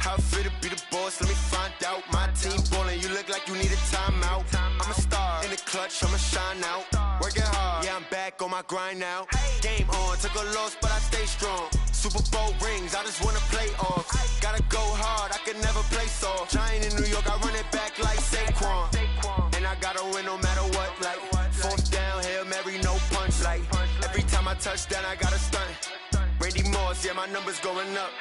How I feel to be the boss, let me find out. My team ballin', you look like you need a timeout. I'm a star, in the clutch, I'ma shine out. Working hard, yeah, I'm back on my grind now. Game on, took a loss, but I stay strong. Super Bowl rings, I just wanna play off. Gotta go hard, I can never play soft. Giant in New York, I run it back like Saquon. And I gotta win no matter what, like fourth down, Hail Mary, no punch. Like every time I touch down, I gotta stunt. Randy Moss, yeah, my numbers going up.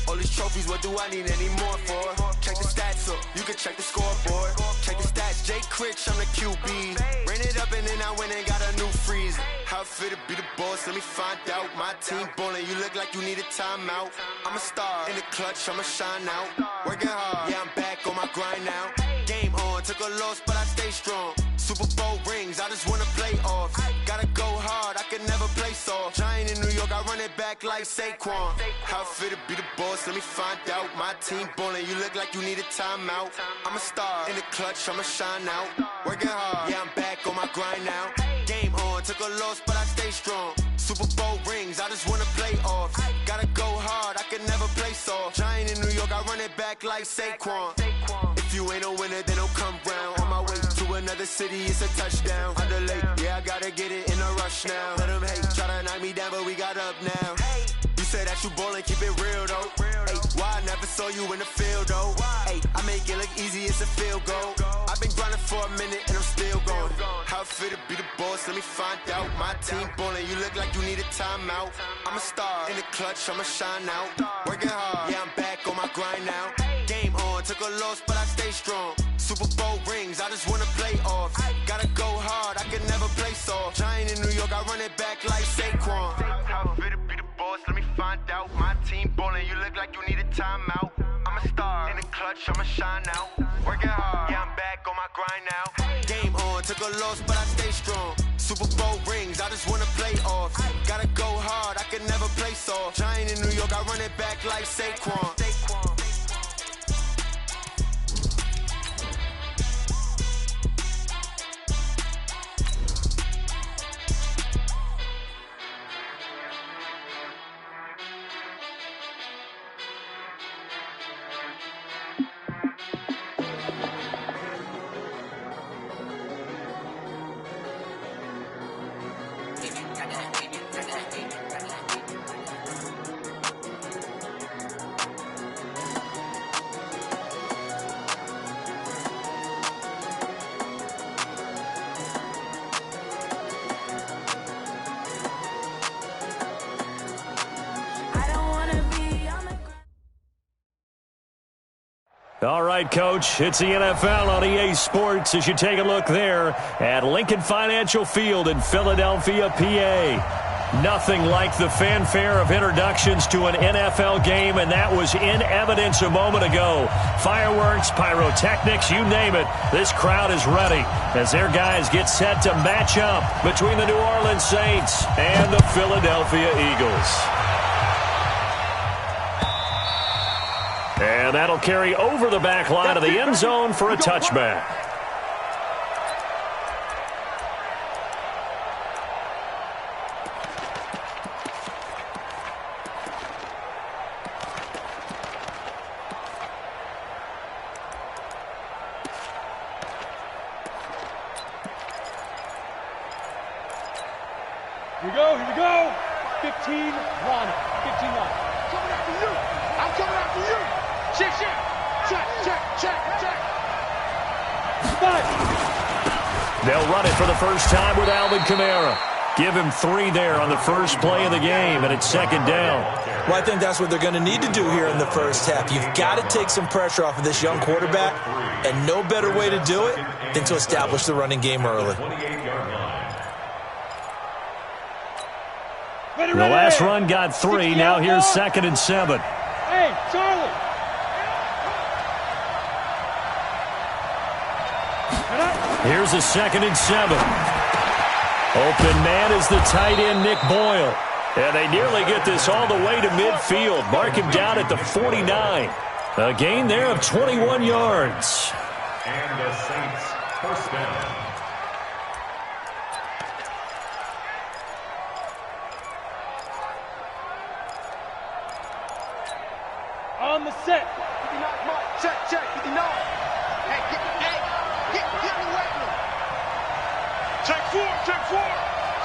All these trophies, what do I need any more for? Check the stats up, you can check the scoreboard. Check the stats, Jay Critch, I'm the QB. Ran it up and then I went and got a new freeze. How I feel to be the boss, let me find out. My team ballin', you look like you need a timeout. I'm a star, in the clutch, I'ma shine out. Working hard, yeah, I'm back on my grind now. Game on, took a loss, but I stay strong. Super Bowl rings, I just wanna play off. Gotta go hard, I can never play soft. Giant in New York, I run it back like Saquon. How I feel to be the boss, let me find out. My team ballin', you look like you need a timeout. I'm a star, in the clutch, I'ma shine out. Working hard, yeah, I'm back on my grind now. Game on, took a loss, but I stay strong. Super Bowl rings, I just wanna play off. Gotta go hard, I can never play soft. Giant in New York, I run it back like Saquon. If you ain't a winner, then don't come round. On my way to another city, it's a touchdown. Under late, yeah, I gotta get it in a rush now. Let them hate, try to knock me down, but we got up now. You said that you ballin', keep it real though. Hey, why I never saw you in the field though? Hey, I make it look easy, it's a field goal. I've been grinding for a minute and I'm still going. How I feel to be the boss, let me find out. My team ballin', you look like you need a timeout. I'm a star, in the clutch, I'ma shine out. Working hard, yeah, I'm back on my grind now. Game on, took a loss, but I stay strong. Super Bowl rings, I just wanna play off. Gotta go hard, I can never play soft. Giant in New York, I run it back like Saquon. How I feel to be the boss, let me find out. My team ballin', you look like you need a timeout. I'm a star, in the clutch, I'ma shine out. Working hard, yeah, I'm back on my grind now. Game on, took a loss, but I stay strong. Super Bowl rings, I just wanna play off. Gotta go hard, I can never play soft. Giant in New York, I run it back like Saquon. All right, Coach, it's the NFL on EA Sports as you take a look there at Lincoln Financial Field in Philadelphia, PA. Nothing like the fanfare of introductions to an NFL game, and that was in evidence a moment ago. Fireworks, pyrotechnics, you name it. This crowd is ready as their guys get set to match up between the New Orleans Saints and the Philadelphia Eagles. And that'll carry over the back line of the end zone for a touchback. Here we go. 15 line. 15 line. Coming after you. I'm coming after you. Check. They'll run it for the first time with Alvin Kamara. Give him 3 there on the first play of the game, and it's second down. Well, I think that's what they're going to need to do here in the first half. You've got to take some pressure off of this young quarterback, and no better way to do it than to establish the running game early. The last run got 3. Now here's 2nd and 7. Hey, Charlie. Here's a 2nd and 7. Open man is the tight end, Nick Boyle. And they nearly get this all the way to midfield. Mark him down at the 49. A gain there of 21 yards. And the Saints first down. On the set. check, 59. Hey, get in the weight room. Check 4.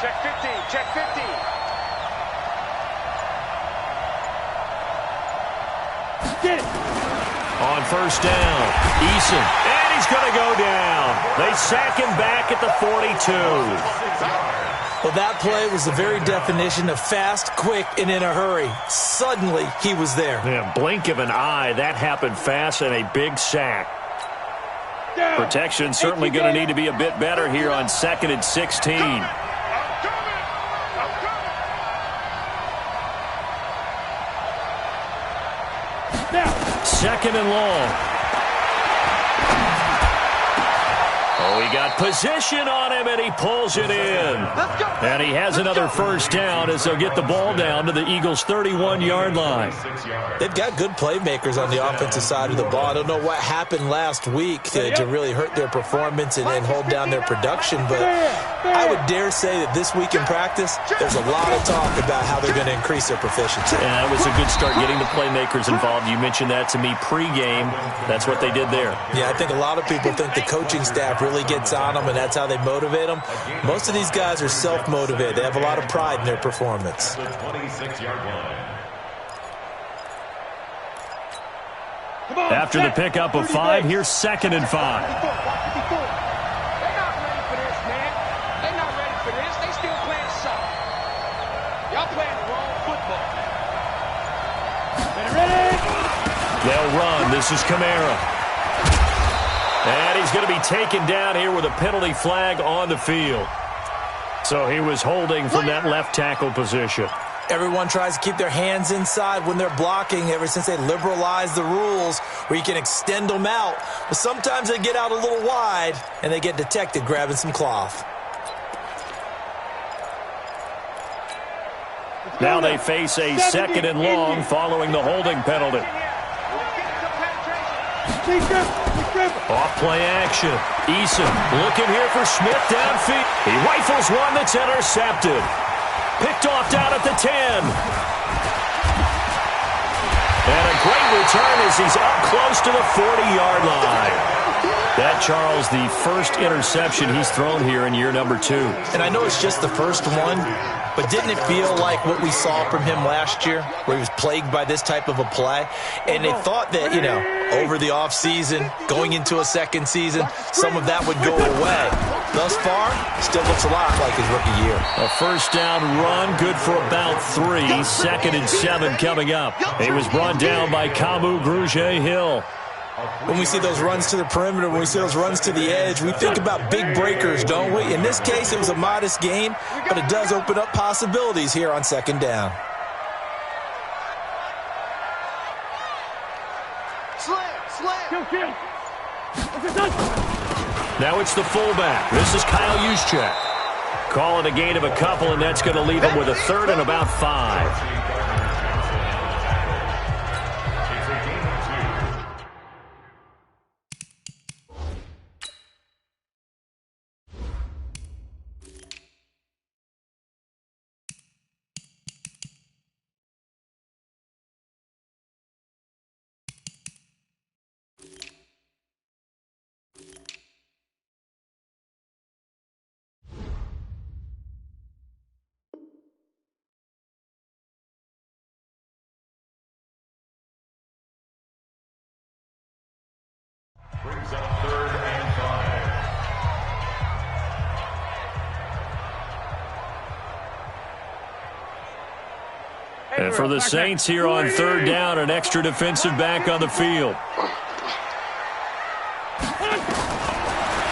Check 15. Get it. On first down, Eason, and he's going to go down. They sack him back at the 42. Well, that play was the very definition of fast, quick, and in a hurry. Suddenly, he was there. Yeah, blink of an eye, that happened fast and a big sack. Protection certainly going to need to be a bit better here on 2nd and 16. Second and long. Oh, he got position on him, and he pulls it in. And he has another first down as they'll get the ball down to the Eagles' 31-yard line. They've got good playmakers on the offensive side of the ball. I don't know what happened last week to really hurt their performance and hold down their production, but I would dare say that this week in practice, there's a lot of talk about how they're going to increase their proficiency. And that was a good start getting the playmakers involved. You mentioned that to me pregame. That's what they did there. Yeah, I think a lot of people think the coaching staff really gets on them, and that's how they motivate them. Most of these guys are self-motivated. They have a lot of pride in their performance. After the pickup of 5, here's 2nd and 5. They're not ready for this, man. They're not ready for this. They still playing soft. Y'all playing the wrong football. Ready? They'll run. This is Kamara. And he's going to be taken down here with a penalty flag on the field. So he was holding from that left tackle position. Everyone tries to keep their hands inside when they're blocking ever since they liberalized the rules where you can extend them out. But sometimes they get out a little wide and they get detected grabbing some cloth. Now they face a 2nd and long following the holding penalty. Off play action. Eason looking here for Smith downfield. He rifles one that's intercepted. Picked off down at the 10. And a great return as he's up close to the 40-yard line. That, Charles, the first interception he's thrown here in year number 2. And I know it's just the first one, but didn't it feel like what we saw from him last year, where he was plagued by this type of a play? And they thought that, over the offseason, going into a second season, some of that would go away. Thus far, still looks a lot like his rookie year. A first down run, good for about 3. 2nd and 7 coming up. He was brought down by Kamu Grugier-Hill. When we see those runs to the perimeter, when we see those runs to the edge, we think about big breakers, don't we? In this case, it was a modest gain, but it does open up possibilities here on 2nd down. Now it's the fullback. This is Kyle Juszczyk. Call it a gain of a couple, and that's going to leave him with a 3rd and about 5. Brings up 3rd and 5. And for the Saints here on 3rd down, an extra defensive back on the field.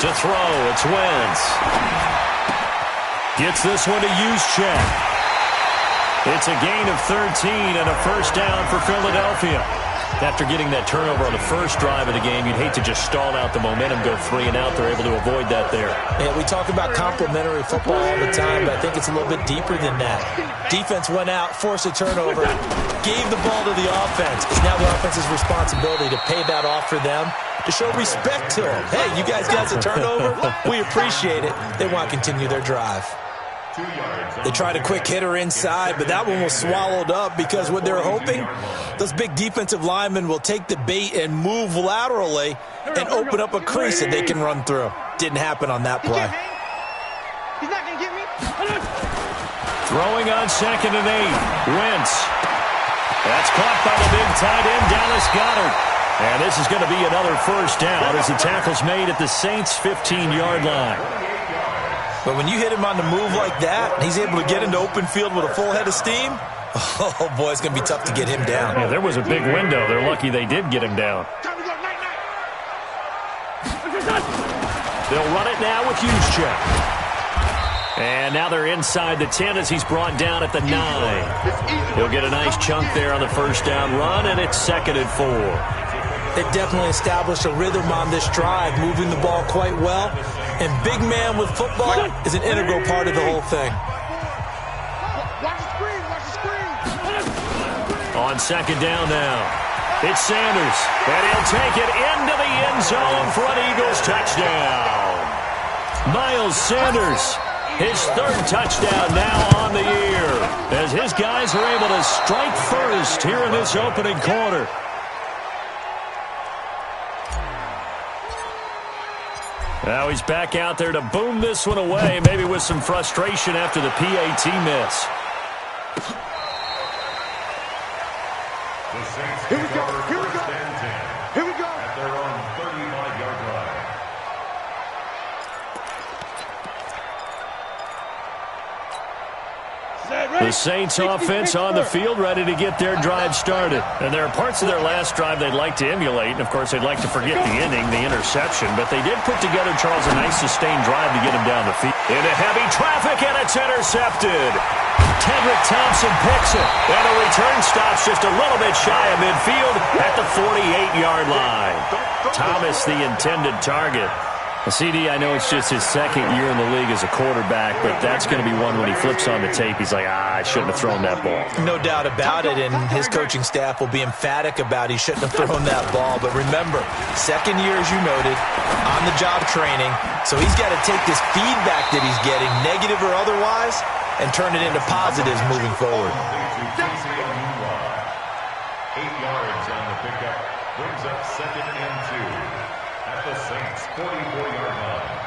To throw, it's Wentz. Gets this one to Juszczyk. It's a gain of 13 and a first down for Philadelphia. After getting that turnover on the first drive of the game, you'd hate to just stall out the momentum, go 3 and out. They're able to avoid that there. Yeah, we talk about complementary football all the time, but I think it's a little bit deeper than that. Defense went out, forced a turnover, gave the ball to the offense. It's now the offense's responsibility to pay that off for them, to show respect to them. Hey, you guys got a turnover? We appreciate it. They want to continue their drive. They tried a quick hitter inside, but that one was swallowed up because what they're hoping, those big defensive linemen will take the bait and move laterally and open up a crease that they can run through. Didn't happen on that play. He's not going to get me. Throwing on 2nd and 8. Wentz. That's caught by the big tight end, Dallas Goedert. And this is going to be another first down as the tackle's made at the Saints' 15-yard line. But when you hit him on the move like that, he's able to get into open field with a full head of steam, oh, boy, it's going to be tough to get him down. Yeah, there was a big window. They're lucky they did get him down. They'll run it now with Juszczyk. And now they're inside the 10 as he's brought down at the 9. He'll get a nice chunk there on the first down run, and it's 2nd and 4. They've definitely established a rhythm on this drive, moving the ball quite well. And big man with football is an integral part of the whole thing. Watch the screen. Watch the screen. On 2nd down now, it's Sanders. And he'll take it into the end zone for an Eagles touchdown. Miles Sanders, his 3rd touchdown now on the year, as his guys are able to strike first here in this opening quarter. Now he's back out there to boom this one away, maybe with some frustration after the PAT miss. Here we go. Here we go. Here we go. At their own 35-yard line. The Saints offense on the field, ready to get their drive started. And there are parts of their last drive they'd like to emulate. And, of course, they'd like to forget the inning, the interception. But they did put together, Charles, a nice sustained drive to get him down the field. Into heavy traffic, and it's intercepted. Tedrick Thompson picks it. And the return stops just a little bit shy of midfield at the 48-yard line. Thomas, the intended target. CD, I know it's just his 2nd year in the league as a quarterback, but that's going to be one when he flips on the tape, he's like, I shouldn't have thrown that ball. No doubt about it, and his coaching staff will be emphatic about he shouldn't have thrown that ball. But remember, 2nd year, as you noted, on-the-job training, so he's got to take this feedback that he's getting, negative or otherwise, and turn it into positives moving forward. 8 yards on the pickup, brings up 2nd and 2. At the Saints' 44-yard line.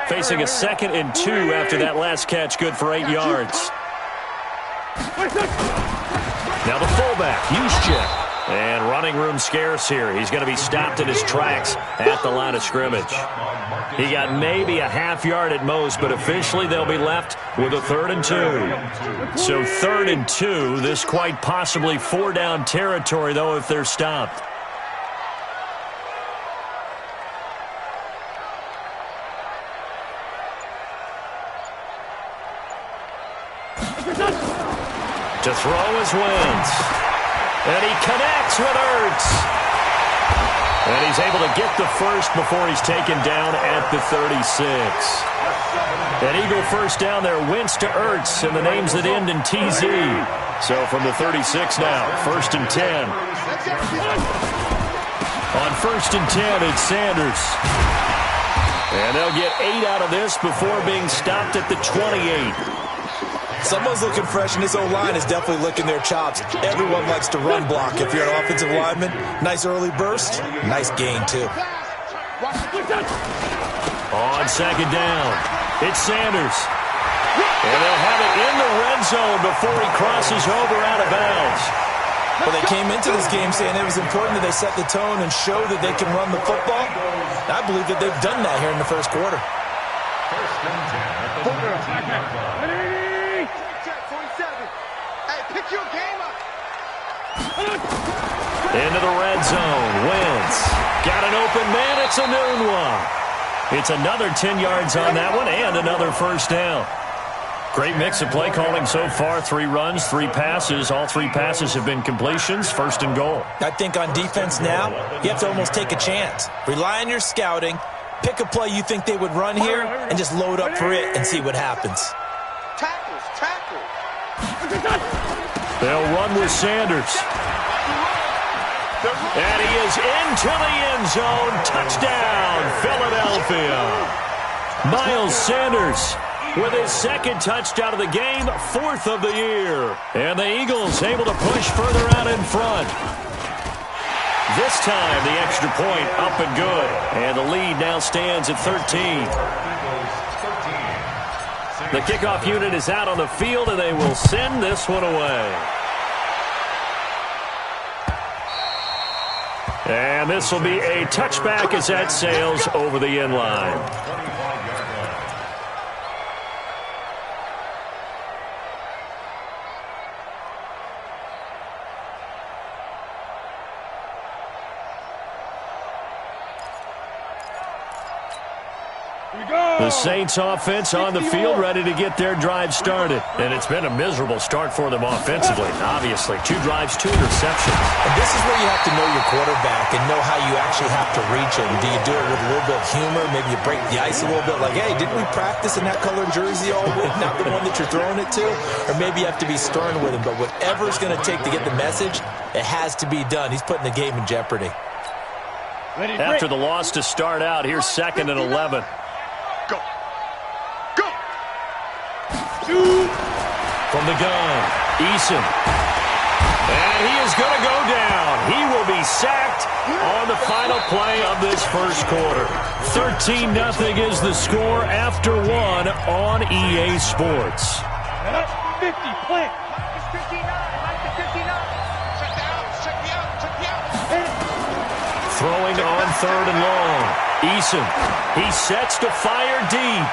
Facing a 2nd and 2 after that last catch, good for 8 yards. Now the fullback, Juszczyk. And running room scarce here. He's going to be stopped in his tracks at the line of scrimmage. He got maybe a half yard at most, but officially they'll be left with a 3rd and 2. So 3rd and 2, this quite possibly 4-down territory, though, if they're stopped. To throw is Wentz. And he connects with Ertz. And he's able to get the first before he's taken down at the 36. An Eagle first down there, Wentz to Ertz, and the names that end in TZ. So from the 36 now, 1st and 10. On 1st and 10, it's Sanders. And they'll get 8 out of this before being stopped at the 28. Someone's looking fresh, and this O-line is definitely licking their chops. Everyone likes to run block. If you're an offensive lineman, nice early burst, nice gain, too. On 2nd down, it's Sanders. And they'll have it in the red zone before he crosses over out of bounds. Well, they came into this game saying it was important that they set the tone and show that they can run the football. I believe that they've done that here in the first quarter. First and 10 at the 19-yard line. Pick your game up. Into the red zone. Wentz got an open man. It's a noon one. It's another 10 yards on that one and another first down. Great mix of play calling so far. 3 runs, 3 passes. All 3 passes have been completions. 1st and goal. I think on defense now, you have to almost take a chance. Rely on your scouting. Pick a play you think they would run here and just load up for it and see what happens. Tackle. They'll run with Sanders. And he is into the end zone. Touchdown, Philadelphia. Miles Sanders with his second touchdown of the game, 4th of the year. And the Eagles able to push further out in front. This time, the extra point up and good. And the lead now stands at 13. The kickoff unit is out on the field, and they will send this one away. And this will be a touchback as that sails over the end line. The Saints offense on the field, ready to get their drive started. And it's been a miserable start for them offensively. Obviously, 2 drives, 2 interceptions. And this is where you have to know your quarterback and know how you actually have to reach him. Do you do it with a little bit of humor? Maybe you break the ice a little bit like, hey, didn't we practice in that colored jersey all week? Not the one that you're throwing it to? Or maybe you have to be stern with him. But whatever it's going to take to get the message, it has to be done. He's putting the game in jeopardy. After the loss to start out, here's 2nd and 11. Go. Go. From the gun, Eason. And he is going to go down. He will be sacked on the final play of this first quarter. 13-0 is the score after 1 on EA Sports. 50, plant. Throwing on 3rd and long. Eason, he sets to fire deep.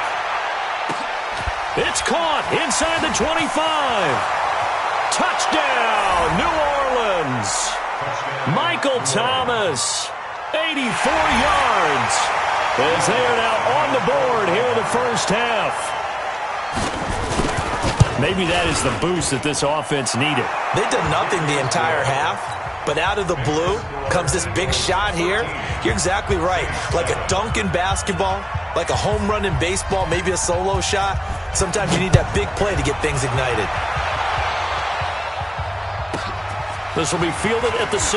It's caught inside the 25. Touchdown, New Orleans. Michael Thomas, 84 yards. As they are now on the board here in the first half. Maybe that is the boost that this offense needed. They did nothing the entire half. But out of the blue comes this big shot here. You're exactly right. Like a dunk in basketball, like a home run in baseball, maybe a solo shot. Sometimes you need that big play to get things ignited. This will be fielded at the 6.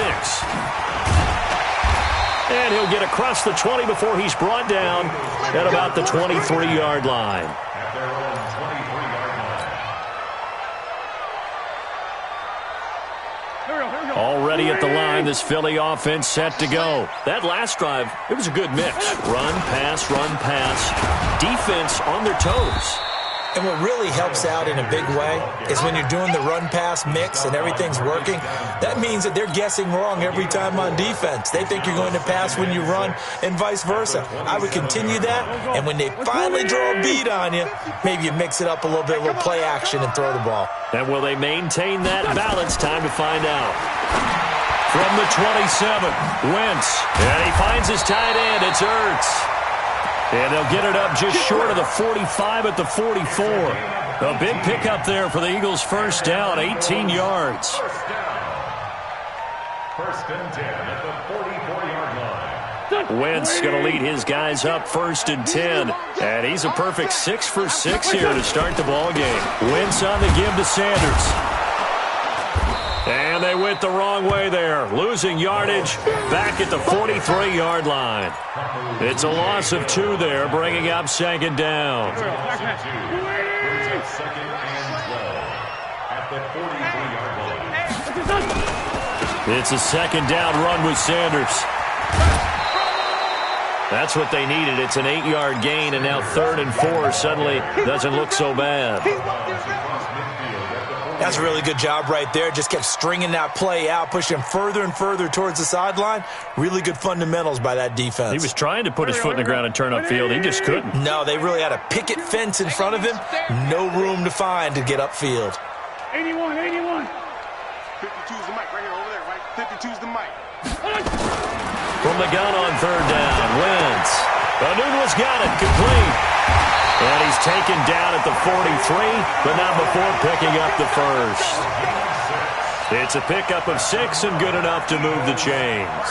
And he'll get across the 20 before he's brought down at about the 23-yard line. Already at the line, this Philly offense set to go. That last drive, it was a good mix. Run, pass, defense on their toes. And what really helps out in a big way is when you're doing the run-pass mix and everything's working, that means that they're guessing wrong every time on defense. They think you're going to pass when you run and vice versa. I would continue that, and when they finally draw a beat on you, maybe you mix it up a little bit, a little play action and throw the ball. And will they maintain that balance? Time to find out. From the 27, Wentz. And he finds his tight end. It's Ertz. And they'll get it up just short of the 45 at the 44. A big pickup there for the Eagles' first down, 18 yards. First and 10 at the 44-yard line. Wentz going to lead his guys up 1st and 10. And he's a perfect 6 for 6 here to start the ball game. Wentz on the give to Sanders. And they went the wrong way there, losing yardage back at the 43-yard line. It's a loss of 2 there, bringing up 2nd down. Second and 12 at the 43-yard line. It's a 2nd down run with Sanders. That's what they needed. It's an 8-yard gain, and now 3rd and 4 suddenly doesn't look so bad. That's a really good job right there. Just kept stringing that play out, pushing him further and further towards the sideline. Really good fundamentals by that defense. He was trying to put his foot in the ground and turn upfield. He just couldn't. No, they really had a picket fence in front of him. No room to find to get upfield. 81. 52's the mic right here, over there, right? 52's the mic. From the gun on 3rd down, Wentz. Anunwa's got it, complete. And he's taken down at the 43, but not before picking up the first. It's a pickup of 6 and good enough to move the chains.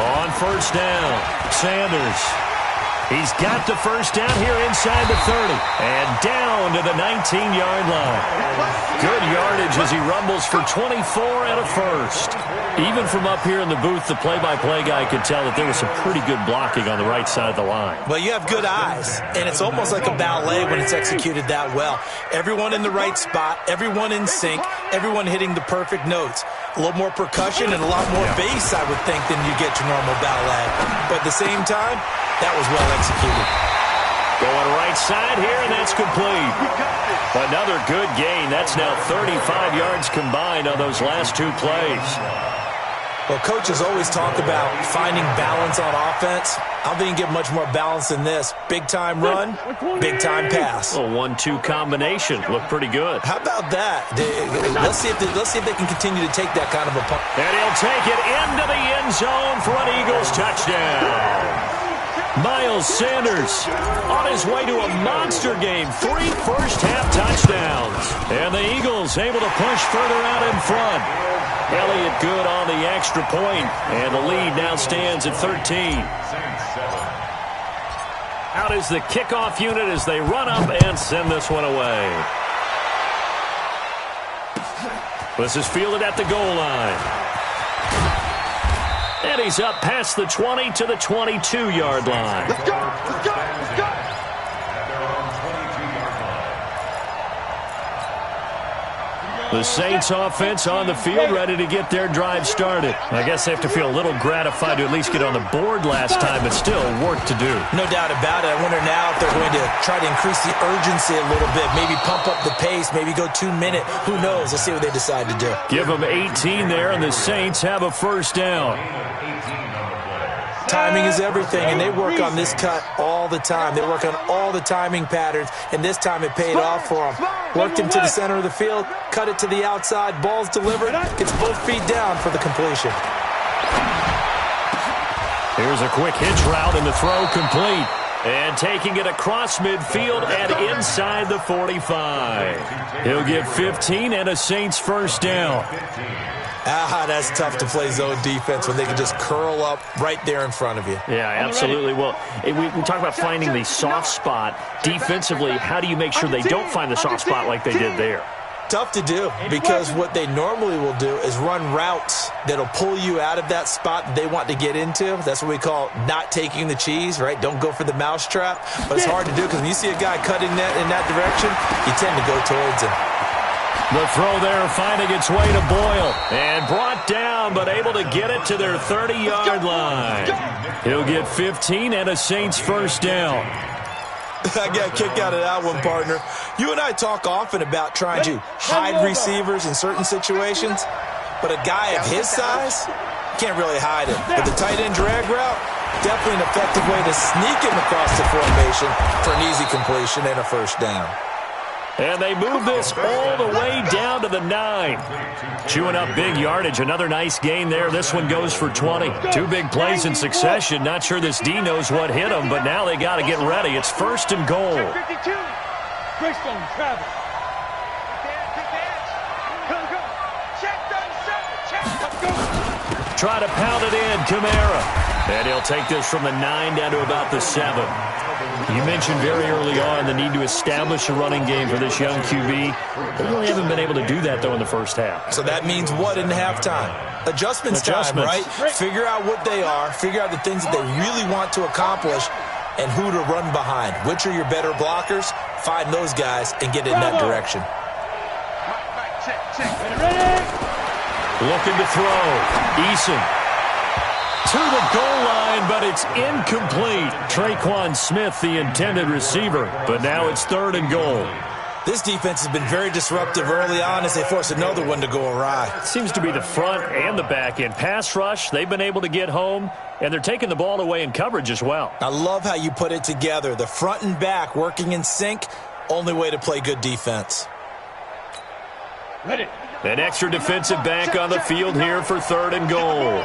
On 1st down, Sanders. He's got the first down here inside the 30 and down to the 19-yard line. Good yardage as he rumbles for 24 and a first. Even from up here in the booth, the play-by-play guy could tell that there was some pretty good blocking on the right side of the line. Well, you have good eyes, and it's almost like a ballet when it's executed that well. Everyone in the right spot, everyone in sync, everyone hitting the perfect notes. A little more percussion and a lot more bass, I would think, than you get your normal ballet. But at the same time, that was well executed. Going right side here, and that's complete. Another good gain. That's now 35 yards combined on those last two plays. Well, coaches always talk about finding balance on offense. I don't think you can get much more balance than this. Big-time run, big-time pass. A 1-2 combination. Looked pretty good. How about that? Let's see if they can continue to take that kind of a punt. And he'll take it into the end zone for an Eagles touchdown. Miles Sanders on his way to a monster game. 3 first-half touchdowns. And the Eagles able to push further out in front. Elliott good on the extra point, and the lead now stands at 13. Out is the kickoff unit as they run up and send this one away. This is fielded at the goal line. And he's up past the 20 to the 22-yard line. Let's go! Let's go! Let's go! The Saints offense on the field, ready to get their drive started. I guess they have to feel a little gratified to at least get on the board last time, but still work to do. No doubt about it. I wonder now if they're going to try to increase the urgency a little bit, maybe pump up the pace, maybe go 2-minute. Who knows? Let's see what they decide to do. Give them 18 there, and the Saints have a first down. Timing is everything, and they work on this cut all the time. They work on all the timing patterns, and this time it paid off for them. Worked him to the center of the field, cut it to the outside, ball's delivered, gets both feet down for the completion. Here's a quick hitch route, and the throw complete. And taking it across midfield and inside the 45. He'll get 15 and a Saints first down. That's tough to play zone defense when they can just curl up right there in front of you. Yeah, absolutely. Well, we talk about finding the soft spot. Defensively, how do you make sure they don't find the soft spot like they did there? Tough to do, because what they normally will do is run routes that'll pull you out of that spot that they want to get into. That's what we call not taking the cheese, right? Don't go for the mousetrap. But it's hard to do because when you see a guy cutting that in that direction, you tend to go towards him. The throw there finding its way to Boyle. And brought down, but able to get it to their 30-yard line. He'll get 15 and a Saints first down. I got a kick out of that one, partner. You and I talk often about trying to hide receivers in certain situations, but a guy of his size can't really hide it. But the tight end drag route, definitely an effective way to sneak him across the formation for an easy completion and a first down. And they move this all the way down to the 9. Chewing up big yardage. Another nice gain there. This one goes for 20. 2 big plays in succession. Not sure this D knows what hit him, but now they got to get ready. It's first and goal. 52. Greystone, Travis. Try to pound it in, Kamara. And he'll take this from the 9 down to about the 7. You mentioned very early on the need to establish a running game for this young QB. They really haven't been able to do that, though, in the first half. So that means what in halftime? Adjustments time, right? Figure out what they are, figure out the things that they really want to accomplish, and who to run behind. Which are your better blockers? Find those guys and get in that direction. Looking to throw. Eason to the goal line, but it's incomplete. Traquan Smith, the intended receiver, but now it's 3rd and goal. This defense has been very disruptive early on as they force another one to go awry. Seems to be the front and the back end. Pass rush, they've been able to get home, and they're taking the ball away in coverage as well. I love how you put it together. The front and back working in sync, only way to play good defense. Ready. An extra defensive back on the field here for 3rd and goal.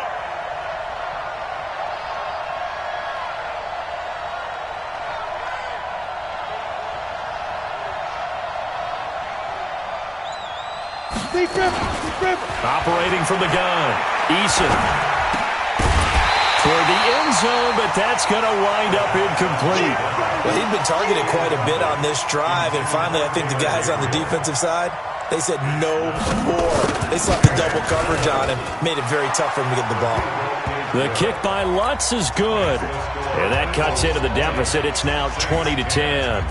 Deep river. Operating from the gun. Eason. toward the end zone, but that's going to wind up incomplete. Well, he'd been targeted quite a bit on this drive, and finally I think the guys on the defensive side, they said no more. They slapped the double coverage on him, made it very tough for him to get the ball. The kick by Lutz is good, and that cuts into the deficit. It's now 20-10.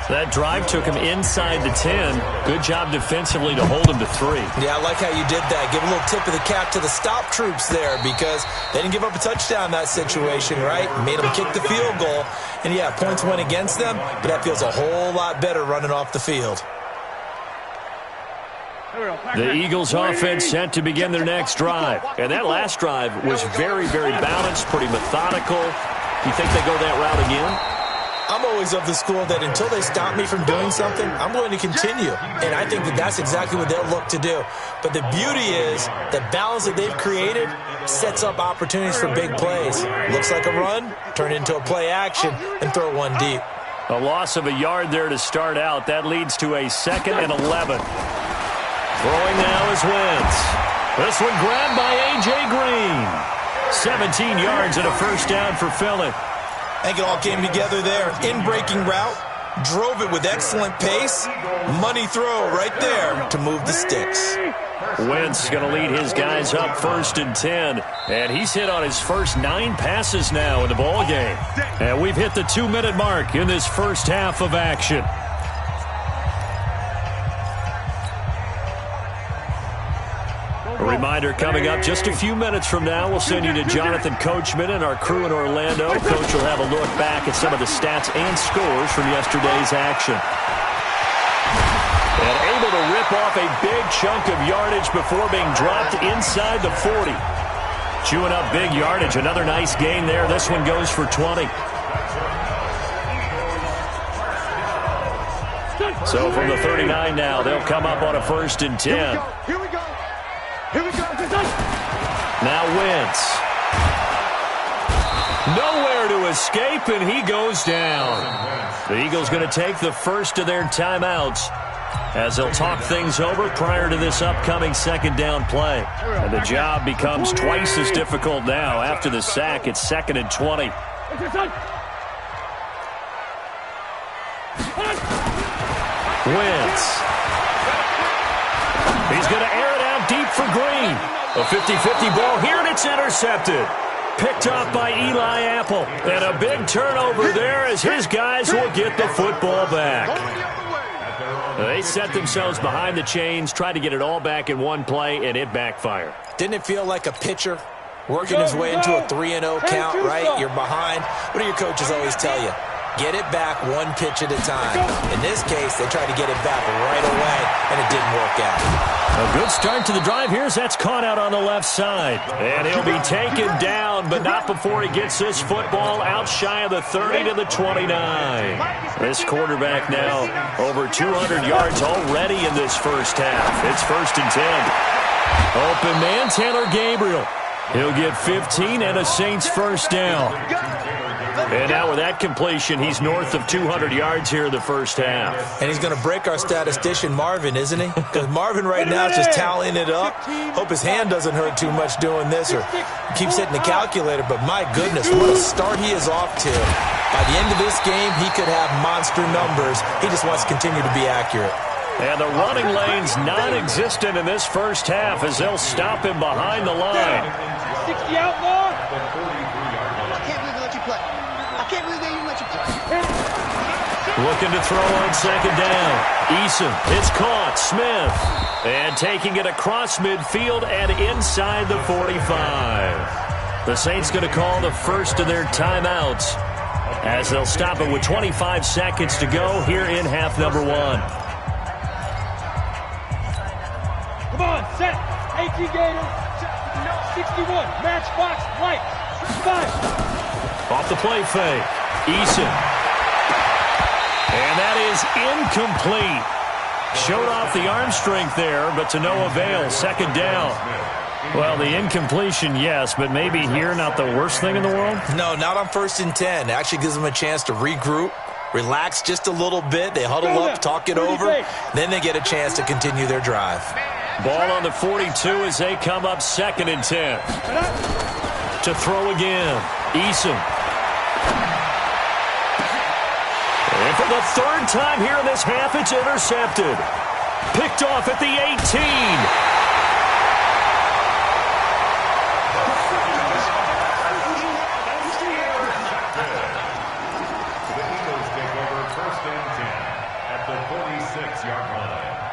That drive took him inside the 10. Good job defensively to hold him to 3. Yeah, I like how you did that. Give a little tip of the cap to the stop troops there because they didn't give up a touchdown in that situation, right? Made them kick the field goal. And, yeah, points went against them, but that feels a whole lot better running off the field. The Eagles offense set to begin their next drive. And that last drive was very, very balanced, pretty methodical. Do you think they go that route again? I'm always of the school that until they stop me from doing something, I'm going to continue. And I think that that's exactly what they'll look to do. But the beauty is the balance that they've created sets up opportunities for big plays. Looks like a run, turn into a play action, and throw one deep. A loss of a yard there to start out. That leads to a 2nd and 11. Throwing now is Wentz. This one grabbed by A.J. Green. 17 yards and a first down for Philly. I think it all came together there. In-breaking route, drove it with excellent pace. Money throw right there to move the sticks. Wentz going to lead his guys up 1st and 10. And he's hit on his first 9 passes now in the ball game. And we've hit the 2-minute mark in this first half of action. A reminder coming up just a few minutes from now, we'll send you to Jonathan Coachman and our crew in Orlando. Coach will have a look back at some of the stats and scores from yesterday's action. And able to rip off a big chunk of yardage before being dropped inside the 40. Chewing up big yardage. Another nice gain there. This one goes for 20. So from the 39 now, they'll come up on a 1st and 10. Here we go. Here we go. Now Wentz. Nowhere to escape, and he goes down. The Eagles going to take the first of their timeouts as they'll talk things over prior to this upcoming 2nd down play. And the job becomes twice as difficult now. After the sack, it's 2nd and 20. Wentz. He's going to air it out deep for Green. A 50-50 ball here, and it's intercepted. Picked off by Eli Apple. And a big turnover there as his guys will get the football back. They set themselves behind the chains, tried to get it all back in one play, and it backfired. Didn't it feel like a pitcher working his way into a 3-0 count, right? You're behind. What do your coaches always tell you? Get it back one pitch at a time. In this case, they tried to get it back right away, and it didn't work out. A good start to the drive here as that's caught out on the left side. And he'll be taken down, but not before he gets this football out shy of the 30 to the 29. This quarterback now over 200 yards already in this first half. It's 1st and 10. Open man, Taylor Gabriel. He'll get 15 and a Saints first down. And now with that completion, he's north of 200 yards here in the first half. And he's going to break our statistician, Marvin, isn't he? Because Marvin right now is just tallying it up. Hope his hand doesn't hurt too much doing this or keeps hitting the calculator. But my goodness, what a start he is off to. By the end of this game, he could have monster numbers. He just wants to continue to be accurate. And the running lane's non-existent in this first half as they'll stop him behind the line. 60 outlaw. I can't believe they let you play. I can't believe they even let you play. Looking to throw on 2nd down. Eason, it's caught. Smith. And taking it across midfield and inside the 45. The Saints going to call the first of their timeouts as they'll stop it with 25 seconds to go here in half number 1. Come on, set. 18 Gators. 61. Matchbox light. 5. Off the play fake. Eason. And that is incomplete. Showed off the arm strength there, but to no avail. 2nd down. Well, the incompletion, yes, but maybe here not the worst thing in the world? No, not on 1st and 10. It actually gives them a chance to regroup, relax just a little bit. They huddle up, talk it over. Then they get a chance to continue their drive. Ball on the 42 as they come up 2nd and 10. to throw again. Eason. And for the third time here in this half, it's intercepted. Picked off at the 18.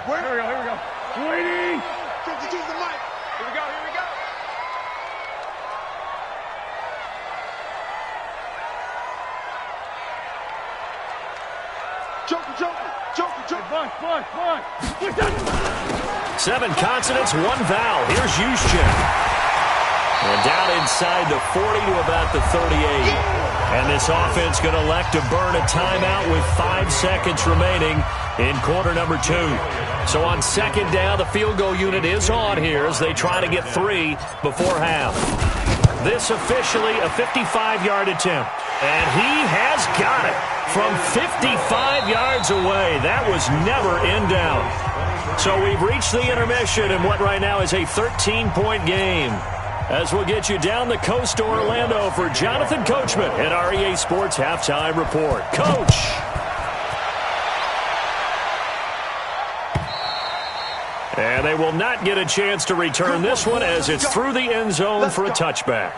Here we go. Waiting. Choose the mic. Here we go. Joker. Fun. 7 consonants, 1 vowel. Here's Juszczyk. And down inside the 40 to about the 38. And this offense going to elect to burn a timeout with 5 seconds remaining in quarter number 2. So on second down, the field goal unit is on here as they try to get 3 before half. This officially a 55-yard attempt. And he has got it from 55 yards away. That was never in doubt. So we've reached the intermission in what right now is a 13-point game. As we'll get you down the coast to Orlando for Jonathan Coachman at our EA Sports Halftime Report. Coach. And they will not get a chance to return this one as it's through the end zone for a touchback.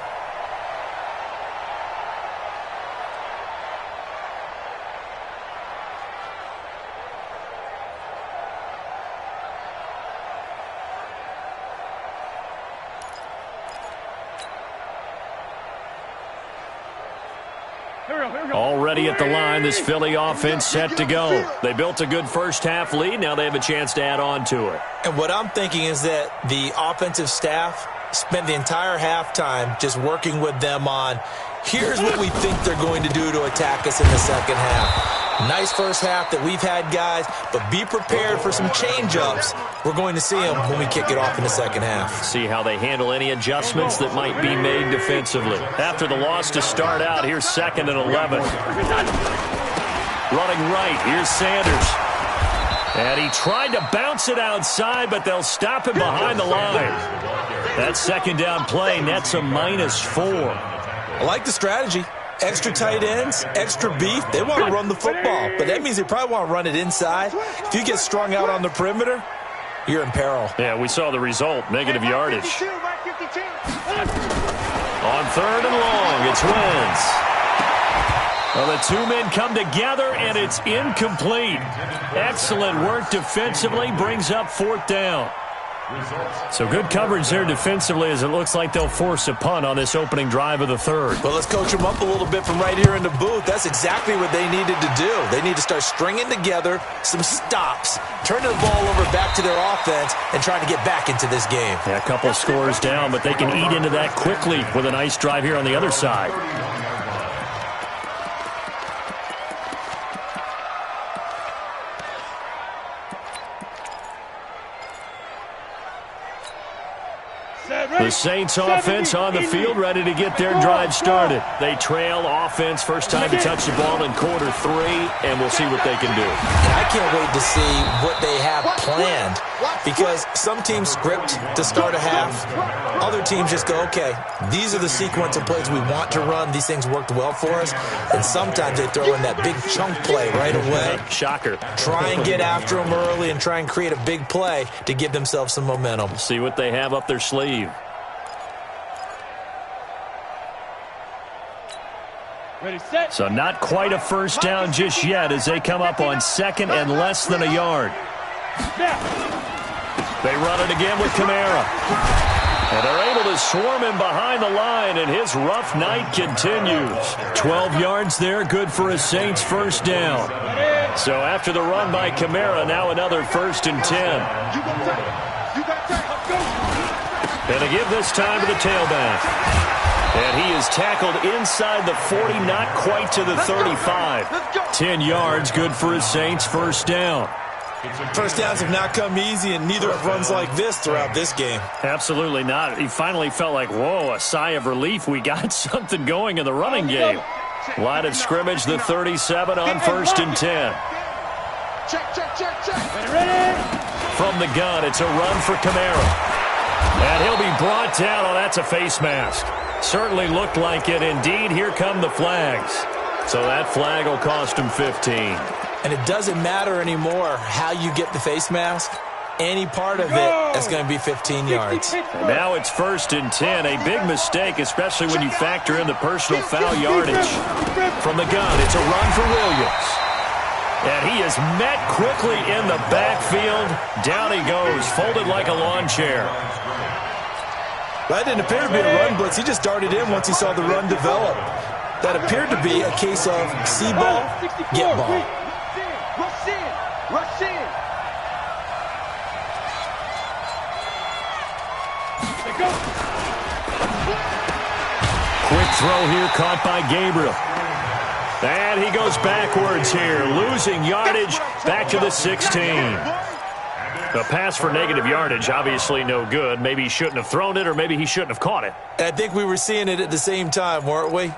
Already at the line, this Philly offense set to go. They built a good first half lead. Now they have a chance to add on to it. And what I'm thinking is that the offensive staff spent the entire halftime just working with them on, here's what we think they're going to do to attack us in the second half. Nice first half that we've had, guys, but be prepared for some change-ups. We're going to see them when we kick it off in the second half. See how they handle any adjustments that might be made defensively. After the loss to start out, here's 2nd and 11. Running right, here's Sanders. And he tried to bounce it outside, but they'll stop him behind the line. That second down play nets a -4. I like the strategy. Extra tight ends, extra beef. They want to run the football, but that means they probably want to run it inside. If you get strung out on the perimeter, you're in peril. Yeah, we saw the result, negative yardage. On 3rd and long, it's Wentz. Well, the 2 men come together, and it's incomplete. Excellent work defensively, brings up 4th down. So good coverage there defensively as it looks like they'll force a punt on this opening drive of the 3rd. Well, let's coach them up a little bit from right here in the booth. That's exactly what they needed to do. They need to start stringing together some stops, turning the ball over back to their offense, and trying to get back into this game. Yeah, a couple of scores down, but they can eat into that quickly with a nice drive here on the other side. The Saints offense on the field, ready to get their drive started. They trail offense, first time to touch the ball in quarter 3, and we'll see what they can do. And I can't wait to see what they have planned, because some teams script to start a half. Other teams just go, okay, these are the sequence of plays we want to run. These things worked well for us. And sometimes they throw in that big chunk play right away. Shocker. Try and get after them early and try and create a big play to give themselves some momentum. See what they have up their sleeve. Ready, set. So not quite a first down just yet as they come up on 2nd and less than a yard. They run it again with Kamara. And they're able to swarm him behind the line, and his rough night continues. 12 yards there, good for a Saints first down. So after the run by Kamara, now another 1st and 10. And a give this time to the tailback. And he is tackled inside the 40, not quite to the 35. 10 yards, good for his Saints first down. First downs have not come easy, and neither have runs like this throughout this game. Absolutely not. He finally felt like, whoa, a sigh of relief. We got something going in the running game. Line of scrimmage, the 37 on 1st and 10. Check. Ready. From the gun, it's a run for Kamara. And he'll be brought down. Oh, that's a face mask. Certainly looked like it. Indeed, here come the flags. So that flag will cost him 15. And it doesn't matter anymore how you get the face mask. Any part of it is going to be 15 yards. And now it's 1st and 10. A big mistake, especially when you factor in the personal foul yardage. From the gun, it's a run for Williams. And he is met quickly in the backfield. Down he goes, folded like a lawn chair. That didn't appear to be a run blitz. He just darted in once he saw the run develop. That appeared to be a case of see ball, get ball. Rush in. Rush in. Go. Quick throw here caught by Gabriel. And he goes backwards here, losing yardage back to the 16. A pass for negative yardage, obviously no good. Maybe he shouldn't have thrown it, or maybe he shouldn't have caught it. I think we were seeing it at the same time, weren't we?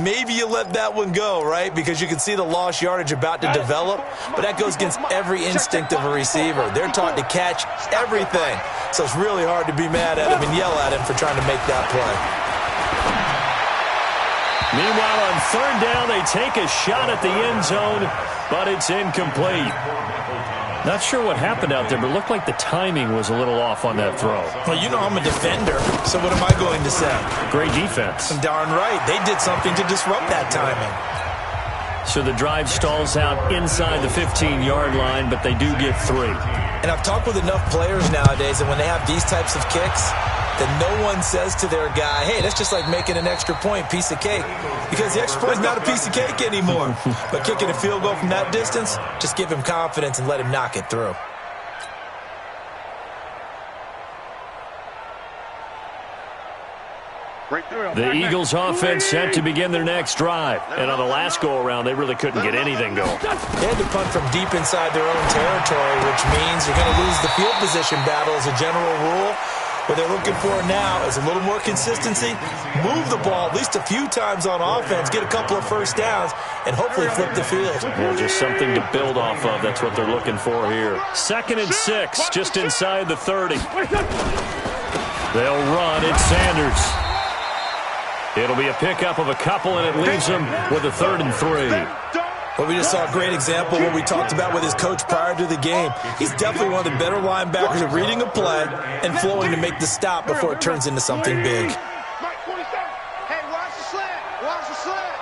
Maybe you let that one go, right? Because you can see the lost yardage about to develop, but that goes against every instinct of a receiver. They're taught to catch everything. So it's really hard to be mad at him and yell at him for trying to make that play. Meanwhile, on 3rd down, they take a shot at the end zone, but it's incomplete. Not sure what happened out there, but it looked like the timing was a little off on that throw. Well, you know I'm a defender, so what am I going to say? Great defense. Darn right. They did something to disrupt that timing. So the drive stalls out inside the 15-yard line, but they do get 3. And I've talked with enough players nowadays, and when they have these types of kicks, that no one says to their guy, hey, that's just like making an extra point, piece of cake. Because the extra point's not a piece of cake anymore. But kicking a field goal from that distance, just give him confidence and let him knock it through. The Eagles offense set to begin their next drive. And on the last go-around, they really couldn't get anything going. They had to punt from deep inside their own territory, which means you're going to lose the field position battle as a general rule. What they're looking for now is a little more consistency, move the ball at least a few times on offense, get a couple of first downs, and hopefully flip the field. Well, just something to build off of. That's what they're looking for here. 2nd and 6, just inside the 30. They'll run. It's Sanders. It'll be a pickup of a couple, and it leaves them with a 3rd and 3. Well, we just saw a great example of what we talked about with his coach prior to the game. He's definitely one of the better linebackers at reading a play and flowing to make the stop before it turns into something big. Hey, watch the slant. Watch the slant.